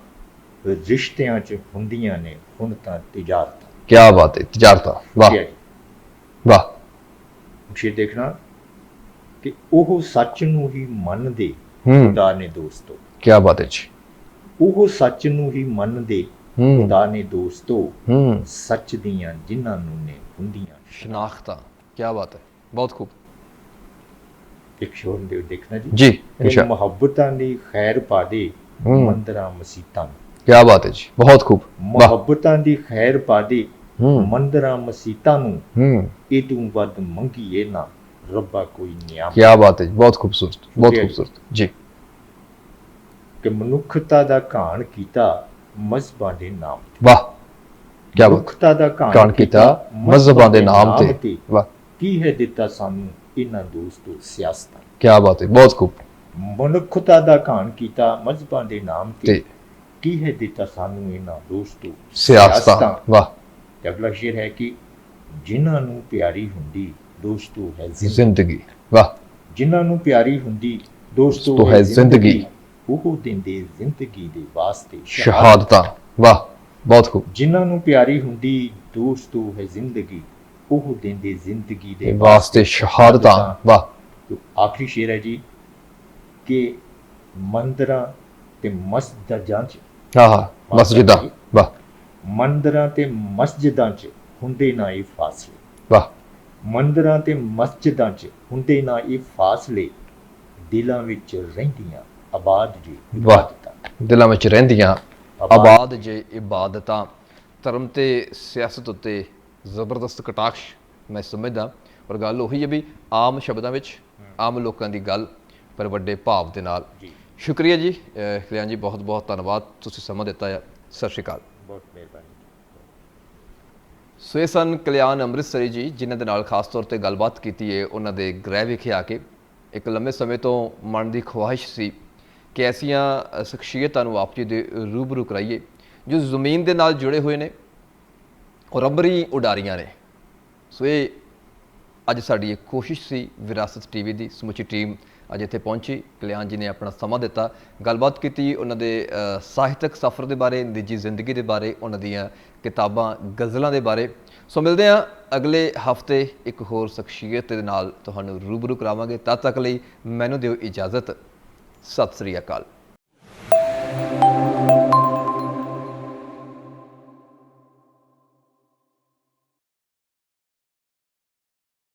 ਰਿਸ਼ਤਿਆਂ 'ਚ ਹੁੰਦੀਆਂ ਨੇ ਹੁਣ ਤਾਂ ਤਿਜਾਰਤਾਂ ਕੀ ਬਾਤ ਹੈ ਤਿਜਾਰਤਾਂ ਵਾਹ ਵਾਹ ਕੁਛ ਇਹ ਦੇਖਣਾ ਕਿ ਉਹ ਸੱਚ ਨੂੰ ਹੀ ਮੰਨਦੇ ਖੁਦਾ ਨੇ ਦੋਸਤੋ ਕੀ ਬਾਤ ਹੈ ਜੀ ਉਹ ਸੱਚ ਨੂੰ ਹੀ ਮੰਨਦੇ ਖੁਦਾ ਨੇ ਦੋਸਤੋ ਸੱਚ ਦੀਆਂ ਜਿਨ੍ਹਾਂ ਨੂੰ ਨੇ ਹੁੰਦੀਆਂ ਸ਼ਨਾਖਤਾਂ ਕੀ ਬਾਤ ਹੈ ਬਹੁਤ ਖੂਬ ਇੱਕ ਸ਼ੋਰ ਦੇ ਦੇਖਣਾ ਜੀ ਕਿ ਮੁਹੱਬਤਾਂ ਦੀ ਖੈਰ ਪਾ ਦੇ ਮੰਦਰਾਂ ਮਸੀਤਾਂ ਕੀ ਬਾਤ ਹੈ ਜੀ ਬਹੁਤ ਖੂਬ ਮੁਹੱਬਤਾਂ ਦੀ ਖੈਰ ਪਾ ਦੇ ਮੰਦਰਾਂ ਮਸੀਤਾਂ ਨੂੰ ਇਹ ਤੂੰ ਵੱਧ ਮੰਗੀਏ ਨਾ ਰੱਬਾ ਕੋਈ ਨਿਆਮ ਕੀ ਬਾਤ ਹੈ ਜੀ ਬਹੁਤ ਖੂਬਸੂਰਤ ਜੀ ਕਿ ਮਨੁੱਖਤਾ ਦਾ ਘਾਣ ਕੀਤਾ ਮਜ਼ਹਬਾਂ ਦੇ ਨਾਮ ਵਾਹ ਕੀ ਬਾਤ ਮਨੁੱਖਤਾ ਦਾ ਘਾਣ ਕੀਤਾ ਮਜ਼ਹਬਾਂ ਦੇ ਨਾਮ ਤੇ ਵਾਹ ਕੀ ਹੈ ਦਿੱਤਾ ਸਾਨੂੰ ਇਹਨਾਂ ਦੋਸਤੋ ਸਿਆਸਤਾਂ ਕੀ ਬਾਤ ਹੈ ਬਹੁਤ ਖੂਬ ਮਨੁੱਖਤਾ ਦਾ ਘਾਣ ਕੀਤਾ ਮਜ਼ਹਬਾਂ ਦੇ ਨਾਮ ਤੇ ਕੀ ਹੈ ਦਿੱਤਾ ਸਾਨੂੰ ਇਹਨਾਂ ਦੋਸਤੋ ਸਿਆਸਤਾਂ ਵਾਹ ਅਗਲਾ ਸ਼ੇਰ ਹੈ ਕਿ ਜਿਨ੍ਹਾਂ ਨੂੰ ਪਿਆਰੀ ਹੁੰਦੀ ਦੋਸਤੋ ਹੈ ਜ਼ਿੰਦਗੀ ਵਾਹ ਜਿਨ੍ਹਾਂ ਨੂੰ ਪਿਆਰੀ ਹੁੰਦੀ ਦੋਸਤੋ ਹੈ ਜ਼ਿੰਦਗੀ ਉਹ ਦਿੰਦੇ ਜ਼ਿੰਦਗੀ ਦੇ ਵਾਸਤੇ ਸ਼ਹਾਦਤਾਂ ਵਾਹ ਬਹੁਤ ਖੂਬ ਜਿਨ੍ਹਾਂ ਨੂੰ ਪਿਆਰੀ ਹੁੰਦੀ ਦੋਸਤੋ ਹੈ ਜ਼ਿੰਦਗੀ ਉਹ ਦਿੰਦੇ ਜ਼ਿੰਦਗੀ ਦੇ ਵਾਸਤੇ ਸ਼ਹਾਦਤਾਂ ਵਾਹ ਆਖਰੀ ਸ਼ੇਰ ਹੈ ਜੀ ਕਿ ਮੰਦਰਾਂ ਤੇ ਮਸਜਿਦਾਂ 'ਚ ਮਸਜਿਦਾਂ ਵਾਹ ਮੰਦਰਾਂ ਤੇ ਮਸਜਿਦਾਂ 'ਚ ਹੁੰਦੇ ਨਾ ਇਹ ਫਾਸਲੇ ਵਾਹ ਮੰਦਰਾਂ ਤੇ ਮਸਜਿਦਾਂ 'ਚ ਹੁੰਦੇ ਨਾ ਇਹ ਫਾਸਲੇ ਦਿਲਾਂ ਵਿੱਚ ਰਹਿੰਦੀਆਂ ਆਬਾਦ ਜੀ ਇਬਾਦਤਾਂ ਦਿਲਾਂ ਵਿੱਚ ਰਹਿੰਦੀਆਂ ਆਬਾਦ ਜੇ ਇਬਾਦਤਾਂ ਧਰਮ ਤੇ ਸਿਆਸਤ ਉੱਤੇ ਜ਼ਬਰਦਸਤ ਕਟਾਕਸ਼ ਮੈਂ ਸਮਝਦਾ ਪਰ ਗੱਲ ਉਹੀ ਹੈ ਵੀ ਆਮ ਸ਼ਬਦਾਂ ਵਿੱਚ ਆਮ ਲੋਕਾਂ ਦੀ ਗੱਲ ਪਰ ਵੱਡੇ ਭਾਵ ਦੇ ਨਾਲ ਸ਼ੁਕਰੀਆ ਜੀ ਕਲਿਆਣ ਜੀ ਬਹੁਤ ਬਹੁਤ ਧੰਨਵਾਦ ਤੁਸੀਂ ਸਮਾਂ ਦਿੱਤਾ ਹੈ ਸਤਿ ਸ਼੍ਰੀ ਅਕਾਲ ਬਹੁਤ ਮਿਹਰਬਾਨੀ ਸੋ ਇਹ ਸਨ ਕਲਿਆਣ ਅੰਮ੍ਰਿਤਸਰੀ ਜੀ ਜਿਨ੍ਹਾਂ ਦੇ ਨਾਲ ਖਾਸ ਤੌਰ ਤੇ ਗੱਲਬਾਤ ਕੀਤੀ ਹੈ ਉਹਨਾਂ ਦੇ ਗ੍ਰਹਿ ਵਿਖੇ ਆ ਕੇ ਇੱਕ ਲੰਮੇ ਸਮੇਂ ਤੋਂ ਮਨ ਦੀ ਖੁਆਇਸ਼ ਸੀ ਕਿ ਐਸੀਆਂ ਸ਼ਖਸੀਅਤਾਂ ਨੂੰ ਆਪ ਜੀ ਦੇ ਰੂਬਰੂ ਕਰਾਈਏ ਜੋ ਜ਼ਮੀਨ ਦੇ ਨਾਲ ਜੁੜੇ ਹੋਏ ਨੇ ਔਰ ਅੰਬਰੀ ਉਡਾਰੀਆਂ ਨੇ ਸੋ ਇਹ ਅੱਜ ਸਾਡੀ ਇੱਕ ਕੋਸ਼ਿਸ਼ ਸੀ ਵਿਰਾਸਤ ਟੀਵੀ ਦੀ ਸਮੁੱਚੀ ਟੀਮ ਅੱਜ ਇੱਥੇ ਪਹੁੰਚੀ ਕਲਿਆਣ ਜੀ ਨੇ ਆਪਣਾ ਸਮਾਂ ਦਿੱਤਾ ਗੱਲਬਾਤ ਕੀਤੀ ਉਹਨਾਂ ਦੇ ਸਾਹਿਤਕ ਸਫ਼ਰ ਦੇ ਬਾਰੇ ਨਿੱਜੀ ਜ਼ਿੰਦਗੀ ਦੇ ਬਾਰੇ ਉਹਨਾਂ ਦੀਆਂ ਕਿਤਾਬਾਂ ਗਜ਼ਲਾਂ ਦੇ ਬਾਰੇ ਸੋ ਮਿਲਦੇ ਹਾਂ ਅਗਲੇ ਹਫ਼ਤੇ ਇੱਕ ਹੋਰ ਸ਼ਖਸੀਅਤ ਦੇ ਨਾਲ ਤੁਹਾਨੂੰ ਰੂਬਰੂ ਕਰਾਵਾਂਗੇ ਤਦ ਤੱਕ ਲਈ ਮੈਨੂੰ ਦਿਓ ਇਜਾਜ਼ਤ ਸਤਿ ਸ੍ਰੀ ਅਕਾਲ